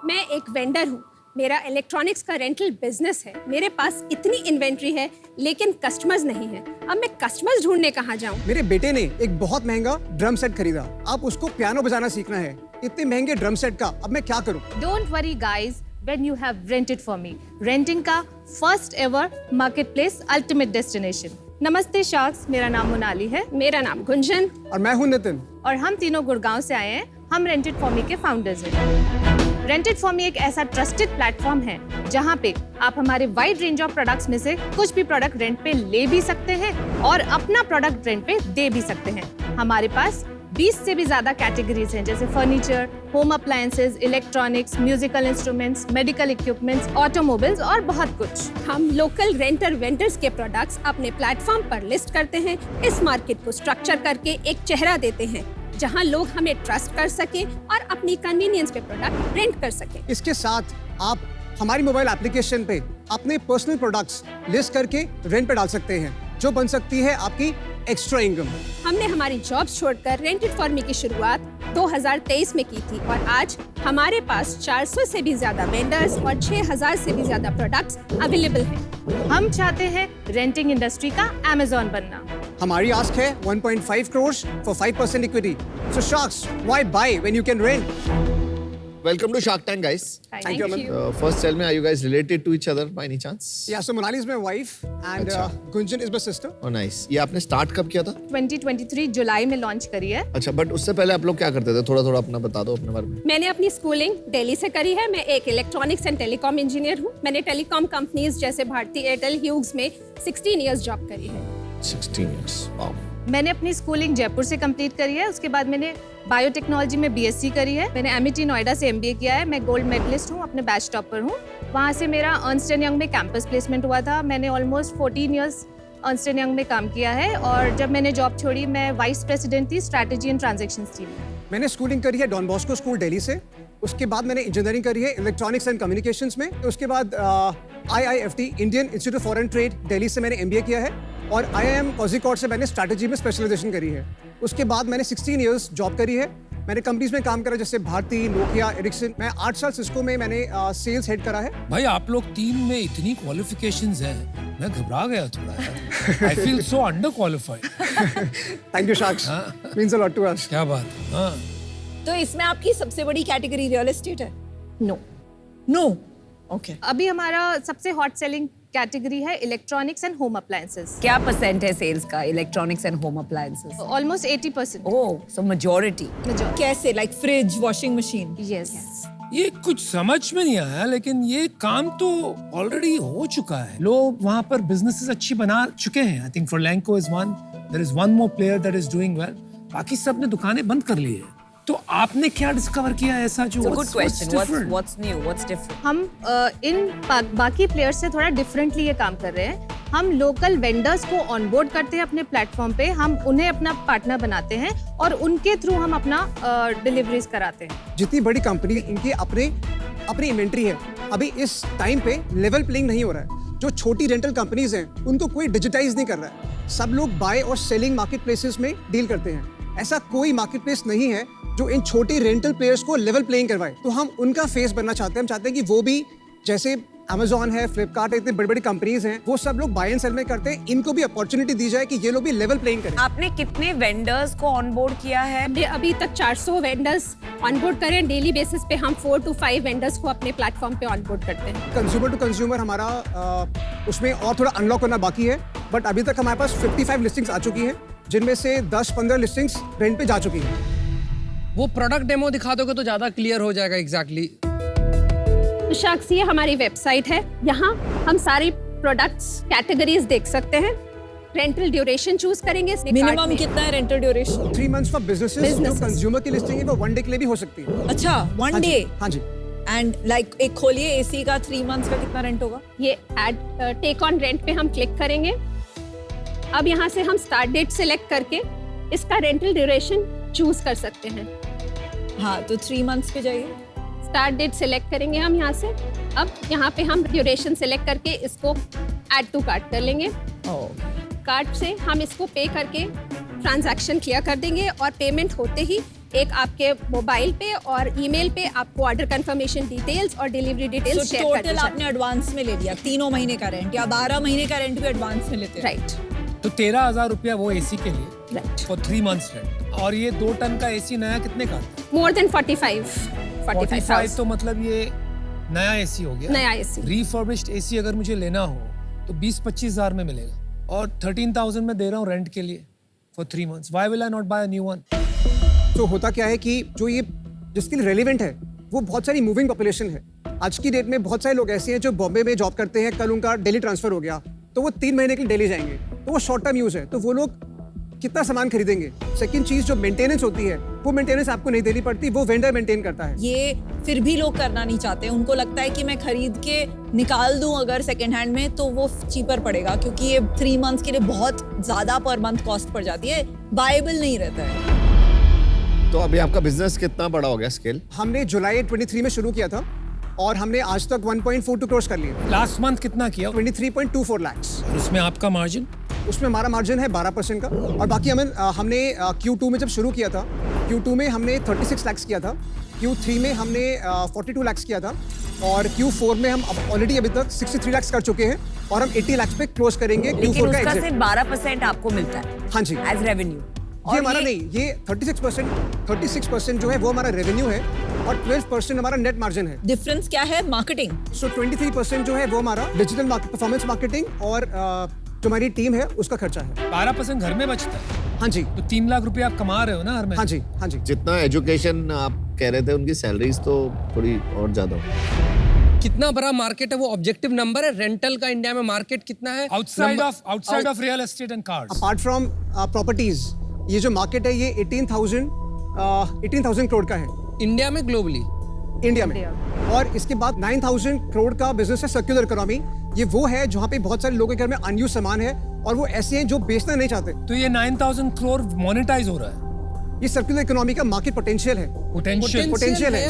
मैं एक वेंडर हूँ, मेरा इलेक्ट्रॉनिक्स का रेंटल बिजनेस है। मेरे पास इतनी इन्वेंट्री है लेकिन कस्टमर्स नहीं है। अब मैं कस्टमर्स ढूंढने कहाँ जाऊँ? मेरे बेटे ने एक बहुत महंगा ड्रम सेट खरीदा। अब उसको पियानो बजाना सीखना है। इतने महंगे ड्रम सेट का अब मैं क्या करूँ? Don't worry guys, when you have rented for me. Renting का first ever marketplace ultimate destination. नमस्ते शार्क्स, मेरा नाम मोनाली है। मेरा नाम गुंजन और मैं हूँ नितिन। और हम तीनों गुड़गांव से आए हैं। हम रेंटेड फॉर मी के फाउंडर्स हैं। रेंटेड फॉर मी एक ऐसा ट्रस्टेड प्लेटफॉर्म है जहां पे आप हमारे वाइड रेंज ऑफ प्रोडक्ट्स में से कुछ भी प्रोडक्ट रेंट पे ले भी सकते हैं और अपना प्रोडक्ट रेंट पे दे भी सकते हैं। हमारे पास 20 से भी ज्यादा कैटेगरीज हैं, जैसे furniture, home appliances, electronics, musical instruments, medical equipments, automobiles और बहुत कुछ। हम लोकल रेंटर वेंडर्स के प्रोडक्ट्स अपने प्लेटफॉर्म पर लिस्ट करते हैं। इस मार्केट को स्ट्रक्चर करके एक चेहरा देते हैं जहां लोग हमें ट्रस्ट कर सके और अपनी कन्वीनियंस पे प्रोडक्ट रेंट कर सके। इसके साथ आप हमारी मोबाइल एप्लीकेशन पे अपने पर्सनल प्रोडक्ट्स लिस्ट करके रेंट पे डाल सकते हैं, जो बन सकती है आपकी एक्स्ट्रा इनकम। हमने हमारी जॉब्स छोड़कर रेंटेड फॉर मी की शुरुआत 2023 में की थी और आज हमारे पास 400 से भी ज्यादा वेंडर्स और 6000 से भी ज्यादा प्रोडक्ट्स अवेलेबल हैं। हम चाहते हैं रेंटिंग इंडस्ट्री का अमेज़न बनना। हमारी आस्क है 1.5 crore for 5% equity. So sharks, why by when you can rent? Welcome to Shark Tank, guys. Thank you, Aman. First, tell me, are you guys related to each other by any chance? Yeah, so Monali is my wife and Gunjan is my sister. Oh, nice. ये आपने start कब किया था? 2023 जुलाई में लॉन्च करी है। अच्छा, but उससे पहले आप लोग क्या करते थे? थोड़ा अपना बता दो अपने बारे में। मैंने अपनी स्कूलिंग दिल्ली से करी है। मैं एक इलेक्ट्रॉनिक्स एंड टेलीकॉम इंजीनियर हूँ। मैंने टेलीकॉम कंपनीज जैसे भारती एयरटेल, ह्यूग्स में 16 इयर्स जॉब करी है। 16 years. Wow. मैंने अपनी स्कूलिंग जयपुर से कंप्लीट करी है। उसके बाद मैंने बायोटेक्नोलॉजी में बीएससी करी है। मैंने एमईटी नोएडा से एमबीए किया है। मैं गोल्ड मेडलिस्ट हूँ, अपने बैच टॉपर हूँ। वहाँ से मेरा अर्नस्ट एंड यंग में कैंपस प्लेसमेंट हुआ था। मैंने almost 14 years Ernst and young में काम किया है और जब मैंने जॉब छोड़ी मैं वाइस प्रेसिडेंट थी स्ट्रैटेजी एंड ट्रांजैक्शंस टीम में। मैंने स्कूलिंग करी है डॉन बॉस्को स्कूल दिल्ली से। उसके बाद मैंने इंजीनियरिंग करी है इलेक्ट्रॉनिक्स एंड कम्युनिकेशंस में। उसके बाद IIFT Indian institute of foreign trade Delhi से मैंने एमबीए किया है और IIM कोझिकोड से मैंने स्ट्रैटेजी में स्पेशलाइजेशन करी है। उसके बाद मैंने 16 इयर्स जॉब करी है। मैंने कंपनीज में काम करा जैसे भारती, नोकिया, एरिक्सन। मैं 8 साल सिस्को में मैंने सेल्स हेड करा है। भाई आप लोग तीन में इतनी क्वालिफिकेशंस हैं, मैं घबरा गया थोड़ा। I feel so underqualified. Thank you, Sharks. Means a lot to us. क्या बात? हाँ। तो इसमें आपकी सबसे बड़ी कैटेगरी रियल एस्टेट है? नो। ओके। अभी हमारा सबसे हॉट सेलिंग कैटेगरी है इलेक्ट्रॉनिक्स एंड होम अप्लायंसेस। क्या परसेंट है सेल्स का electronics and home appliances? Almost 80%। Oh, so majority. कैसे? Like fridge, washing machine? Yes. ये कुछ समझ में नहीं आया, लेकिन ये काम तो ऑलरेडी हो चुका है। लोग वहाँ पर बिजनेसेस अच्छी बना चुके हैं। I think Furlenco is one. There is one more player that is doing well. बाकी सब ने दुकानें बंद कर ली है। तो आपने क्या डिस्कवर किया ऐसा जो good question, what's new, what's different? हम इन बाकी प्लेयर्स से थोड़ा डिफरेंटली ये काम कर रहे हैं। हम लोकल वेंडर्स को ऑनबोर्ड करते हैं अपने प्लेटफॉर्म पे। हम उन्हें अपना पार्टनर बनाते हैं और उनके थ्रू हम अपना डिलीवरीज कराते हैं। जितनी बड़ी कंपनी इनकी अपनी इन्वेंट्री है, अभी इस टाइम पे लेवल प्लेइंग नहीं हो रहा है। जो छोटी रेंटल कंपनीज हैं उनको कोई डिजिटाइज नहीं कर रहा है। सब लोग बाय और सेलिंग मार्केट प्लेसेस में डील करते हैं। ऐसा कोई मार्केट प्लेस नहीं है जो इन छोटे रेंटल प्लेयर्स को लेवल प्लेइंग करवाए। तो हम उनका फेस बनना चाहते हैं। हम चाहते हैं कि वो भी, जैसे Amazon है, फ्लिपकार्ट है, इतनी बड़ी बड़ी कंपनीज हैं, वो सब लोग बाय एंड सेल में करते हैं। इनको भी अपॉर्चुनिटी दी जाए कि ये लोग भी लेवल प्लेइंग करें। आपने कितने वेंडर्स को ऑनबोर्ड किया है? अभी तक 400 वेंडर्स ऑनबोर्ड करें। डेली बेसिस पे हम 4 to 5 वेंडर्स को अपने प्लेटफॉर्म पे ऑनबोर्ड करते हैं। कंज्यूमर टू कंज्यूमर हमारा उसमें और थोड़ा अनलॉक करना बाकी है, बट अभी तक हमारे पास 55 लिस्टिंग्स आ चुकी हैं, जिनमें से 10-15 लिस्टिंग्स रेंट पे जा चुकी हैं। वो प्रोडक्ट डेमो दिखा दोगे तो ज्यादा क्लियर हो जाएगा एग्जैक्टली। शार्क्स, ये हमारी वेबसाइट है। यहाँ हम सारी प्रोडक्ट्स कैटेगरीज देख सकते हैं। रेंटल ड्यूरेशन चूज करेंगे। मिनिमम कितना है rental duration? 3 months for businesses. जो कंज्यूमर की लिस्टिंग है वो 1 day के लिए भी हो सकती है। अच्छा, 1 day? हाँ जी। एंड लाइक एक खोलिए एसी का 3 months का कितना रेंट होगा? ये एड टेक ऑन रेंट पे हम क्लिक करेंगे। अब यहाँ से हम स्टार्ट डेट सिलेक्ट करके इसका रेंटल ड्यूरेशन चूज कर सकते हैं। हाँ, तो 3 months पे जाइए। स्टार्ट डेट सिलेक्ट करेंगे हम यहाँ से। अब यहाँ पे हम ड्यूरेशन सिलेक्ट करके इसको ऐड टू कार्ट कर लेंगे। कार्ट से हम इसको पे करके ट्रांजैक्शन क्लियर कर देंगे और पेमेंट होते ही एक आपके मोबाइल पे और ईमेल पे आपको ऑर्डर कंफर्मेशन डिटेल्स और डिलीवरी डिटेल्स शेयर कर दी टोटल आपने एडवांस में ले लिया 3 महीने का रेंट या 12 महीने का रेंट भी एडवांस में लेते हैं। राइट। तो 13,000 रुपया वो एसी के लिए फॉर 3 months रेंट। और ये 2 टन का एसी नया कितने का? मोर देन 45 तो मतलब ये नया एसी हो गया। नया एसी। रिफर्बिश्ड एसी अगर मुझे लेना हो तो 20-25 हजार में मिलेगा और 13,000 में दे रहा हूँ रेंट के लिए for 3 months। Why will I not buy a new one? तो होता क्या है कि जो ये जिसके लिए रेलिवेंट है वो बहुत सारी मूविंग पॉपुलेशन है। आज की डेट में बहुत सारे लोग ऐसे हैं जो बॉम्बे में जॉब करते हैं, कल उनका दिल्ली ट्रांसफर हो गया तो वो 3 महीने के लिए दिल्ली जाएंगे, तो वो शॉर्ट टर्म यूज है, तो वो लोग कितना सामान खरीदेंगे। सेकंड चीज जो मेंटेनेंस होती है वो मेंटेनेंस आपको नहीं देनी पड़ती, वो वेंडर मेंटेन करता है। ये फिर भी लोग करना नहीं चाहते, उनको लगता है कि मैं खरीद के निकाल दूं अगर सेकंड हैंड में तो वो चीपर पड़ेगा, क्योंकि ये 3 months के लिए बहुत ज्यादा पर मंथ कॉस्ट पड़ जाती है, वायबल नहीं रहता है। तो अभी आपका बिजनेस कितना बड़ा हो गया स्केल? हमने जुलाई 23 में शुरू किया था और हमने आज तक 1.42 करोड़ कर लिए। लास्ट मंथ कितना किया? 23.24 lakhs। उसमें आपका मार्जिन? उसमें हमारा मार्जिन है 12% का। और बाकी हमने Q2 में जब शुरू किया था, Q2 में हमने 36 lakhs किया था, Q3 में हमने 42 lakhs किया था और Q4 में हम ऑलरेडी अभी तक 63 lakhs कर चुके हैं और हम 80 lakhs पे क्लोज करेंगे Q4 का लेकिन उसका एग्जिट। सिर्फ 12% आपको मिलता है। हाँ जी, एज रेवेन्यू। ये हमारा नहीं, ये 36% जो है वो हमारा रेवेन्यू है और 12% हमारा नेट मार्जिन है। डिफरेंस क्या है? मार्केटिंग। सो 23% जो है वो हमारा डिजिटल परफॉर्मेंस मार्केटिंग और जो हमारी टीम है उसका खर्चा है। 12% घर में बचता है। हाँ जी। तो 3 लाख रुपए आप कमा रहे हो ना हर महीने? हाँ जी, हाँ जी। जितना एजुकेशन आप कह रहे थे उनकी सैलरीज तो थोड़ी और ज्यादा हो। कितना बड़ा मार्केट है वो ऑब्जेक्टिव नंबर है। रेंटल का इंडिया में मार्केट कितना है? Outside of real estate and cars. Apart from properties, ये जो मार्केट है ये 18,000 करोड़ का है इंडिया में, ग्लोबली इंडिया में। और इसके बाद 9,000 करोड़ का बिजनेस है सर्कुलर इकोनॉमी। ये वो है जहाँ पे बहुत सारे लोगों के घर में अनयूज सामान है और वो ऐसे हैं जो बेचना नहीं चाहते। तो ये 9,000 करोड़ मोनेटाइज हो रहा है। ये सर्कुलर इकोनॉमी का मार्केट पोटेंशियल है। पोटेंशियल है,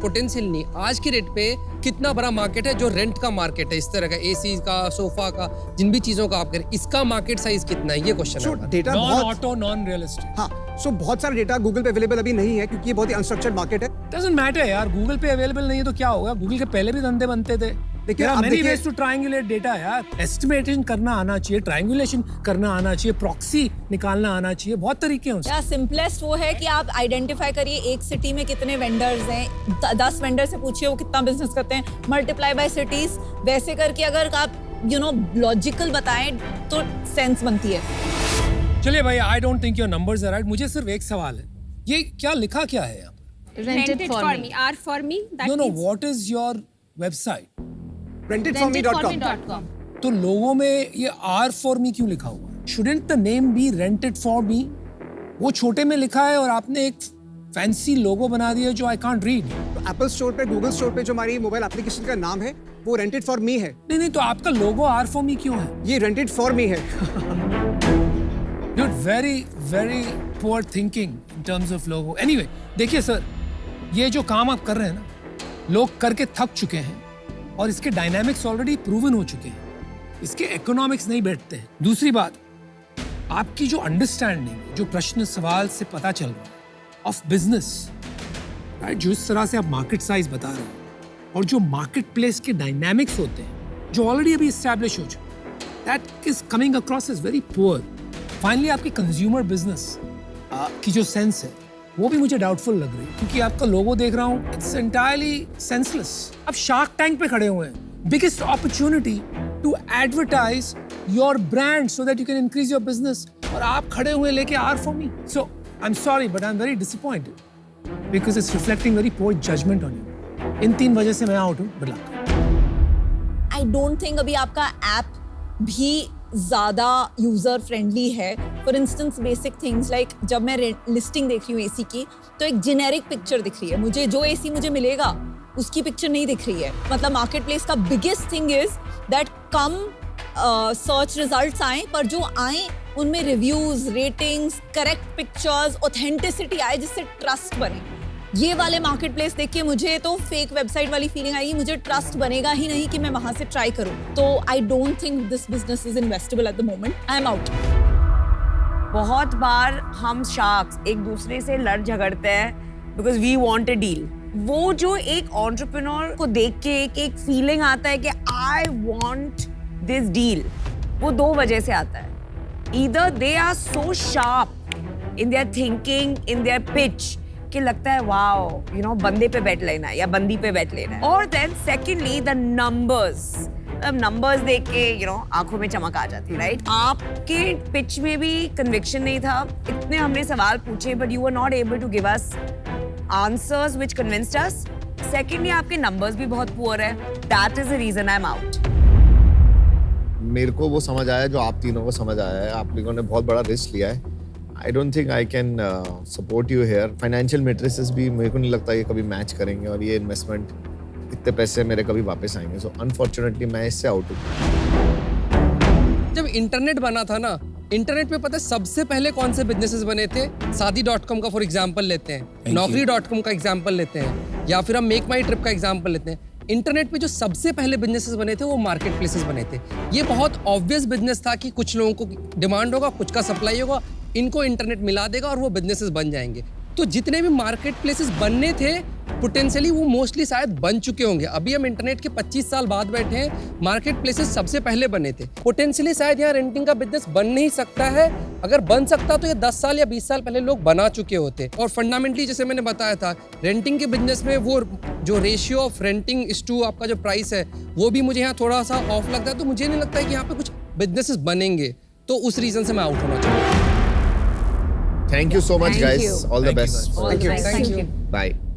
पोटेंशियल नहीं। आज की रेट पे कितना बड़ा मार्केट है जो रेंट का मार्केट है, इस तरह का एसी का, सोफा का, जिन भी चीजों का आप करें, इसका मार्केट साइज कितना है, ये क्वेश्चन है। Data non auto, non real estate. हाँ, सो बहुत सारा डेटा गूगल पे अवेलेबल अभी नहीं है क्योंकि ये बहुत ही अनस्ट्रक्चर्ड मार्केट है। डजंट मैटर यार, गूगल पे अवेलेबल नहीं है तो क्या होगा? गूगल के पहले भी धंधे बनते थे। देखिए, There are आप many देखिए- ways to triangulate data यार। एस्टिमेशन करना आना चाहिए, ट्रायंगुलेशन करना आना चाहिए, प्रॉक्सी निकालना आना चाहिए, बहुत तरीके हैं उसके। या सिंपलेस्ट वो है कि आप आइडेंटिफाई करिए एक सिटी में कितने वेंडर्स हैं, 10 वेंडर से पूछिए वो कितना बिजनेस करते हैं, मल्टीप्लाई बाय सिटीज, वैसे करके अगर आप लॉजिकल बताएं तो सेंस बनती है। चलिए भाई, I don't think your numbers are right. मुझे सिर्फ एक सवाल है, ये क्या लिखा क्या है यहाँ पर? Rented for me, R for me, that No, means what is your website? rentedforme.com। तो लोगों में ये R for me क्यों लिखा हुआ है? Shouldn't the name be rented for me? वो छोटे में लिखा है और आपने एक फैंसी लोगो बना दिया जो I can't read. Apple store पे, गूगल स्टोर पे जो हमारी मोबाइल एप्लीकेशन का नाम है वो रेंटेड फॉर मी है। नहीं, तो आपका लोगो R for me क्यों है? ये रेंटेड फॉर मी है। Dude, very poor thinking in terms of logo. Anyway, देखिए सर, ये जो काम आप कर रहे हैं ना, लोग करके थक चुके हैं और इसके डायनामिक्स ऑलरेडी प्रूवन हो चुके हैं, इसके इकोनॉमिक्स नहीं बैठते हैं। दूसरी बात, आपकी जो अंडरस्टैंडिंग, जो प्रश्न सवाल से पता चल रहा है ऑफ बिजनेस, राइट, जो इस तरह से आप मार्केट साइज बता रहे हैं और जो मार्केट प्लेस के डायनामिक्स होते हैं जो ऑलरेडी अभी एस्टैब्लिश हो चुके, that is coming across is very poor. Finally आपकी कंज्यूमर बिजनेस की जो सेंस है वो भी मुझे डाउटफुल लग रही है, क्योंकि आपका लोगो देख रहा हूँ, इट्स एंटायरली सेंसलेस। आप शार्क टैंक पे खड़े हुए हैं, biggest opportunity to advertise your brand so that you can increase your business, और आप खड़े हुए लेके R for me। So I am sorry but I am very disappointed because it's reflecting very poor judgement on you. इन 3 वजह से मैं आउट हूँ। Good luck. I don't think अभी आपका ऐप भी ज़्यादा यूज़र फ्रेंडली है. For instance basic things like जब मैं लिस्टिंग देख रही हूँ एसी की तो एक जेनेरिक पिक्चर दिख रही है मुझे. जो एसी मुझे मिलेगा उसकी पिक्चर नहीं दिख रही है. मतलब मार्केट प्लेस का biggest thing is that come search results आए पर जो आए उनमें reviews, ratings, correct pictures, authenticity आए जिससे ट्रस्ट बने. ये वाले मार्केट प्लेस देख के मुझे तो फेक वेबसाइट वाली फीलिंग आई. मुझे ट्रस्ट बनेगा ही नहीं कि मैं वहां से ट्राई करूं. तो आई don't think this business is investable at the moment. I am out. बहुत बार हम शार्क्स एक दूसरे से लड़ झगड़ते हैं because we want a deal. वो जो एक एंटरप्रेन्योर को देख के एक फीलिंग आता है कि आई वांट दिस डील, वो दो वजह से आता है. Either they are so sharp in their thinking, in their pitch कि लगता है वाओ यू नो बंदे पे बैठ लेना है या बंदी पे बैठ लेना है. और देन सेकेंडली द नंबर्स. अब नंबर्स देख के यू नो आंखों में चमक आ जाती है. राइट, आपके पिच में भी कन्विक्शन नहीं था. इतने हमने सवाल पूछे but you were not able to give us answers which convinced us. Secondly आपके नंबर्स भी बहुत पुअर है. That is the reason I am out. मेरे को वो समझ आया जो आप तीनों को समझ आया है. आप लोगों ने बहुत बड़ा रिस्क लिया है. I don't think I can support you here. Financial matrices भी मेरे को नहीं लगता ये कभी मैच करेंगे और ये इन्वेस्टमेंट इतने पैसे मेरे कभी वापस आएंगे. सो अनफॉर्चुनेटली मैं इससे आउट हूँ. जब इंटरनेट बना था ना, इंटरनेट पे पता है सबसे पहले कौन से बिजनेसेस बने थे? शादी.com का फॉर एग्जांपल लेते हैं, नौकरी.com का एग्जांपल लेते हैं, या फिर हम मेक माई ट्रिप का एग्जांपल लेते हैं. इंटरनेट पे जो सबसे पहले बिजनेसेस बने थे वो मार्केट प्लेसेस बने थे. ये बहुत ऑब्वियस बिजनेस था कि कुछ लोगों को डिमांड होगा, कुछ का सप्लाई होगा, इनको इंटरनेट मिला देगा और वो बिजनेसेस बन जाएंगे. तो जितने भी मार्केट प्लेसेस बनने थे पोटेंशियली वो मोस्टली शायद बन चुके होंगे. अभी हम इंटरनेट के 25 साल बाद बैठे हैं, मार्केट प्लेसेस सबसे पहले बने थे. पोटेंशियली शायद यहाँ रेंटिंग का बिजनेस बन नहीं सकता है. अगर बन सकता तो ये 10 साल या 20 साल पहले लोग बना चुके होते. और फंडामेंटली जैसे मैंने बताया था, रेंटिंग के बिजनेस में वो जो ratio of renting is to आपका जो प्राइस है वो भी मुझे यहाँ थोड़ा सा ऑफ लगता है. तो मुझे नहीं लगता है कि यहाँ पे कुछ बिजनेसेस बनेंगे. तो उस रीजन से मैं आउट होना चाहूँगा. Thank you so much, guys. All the best. Thank you. Bye.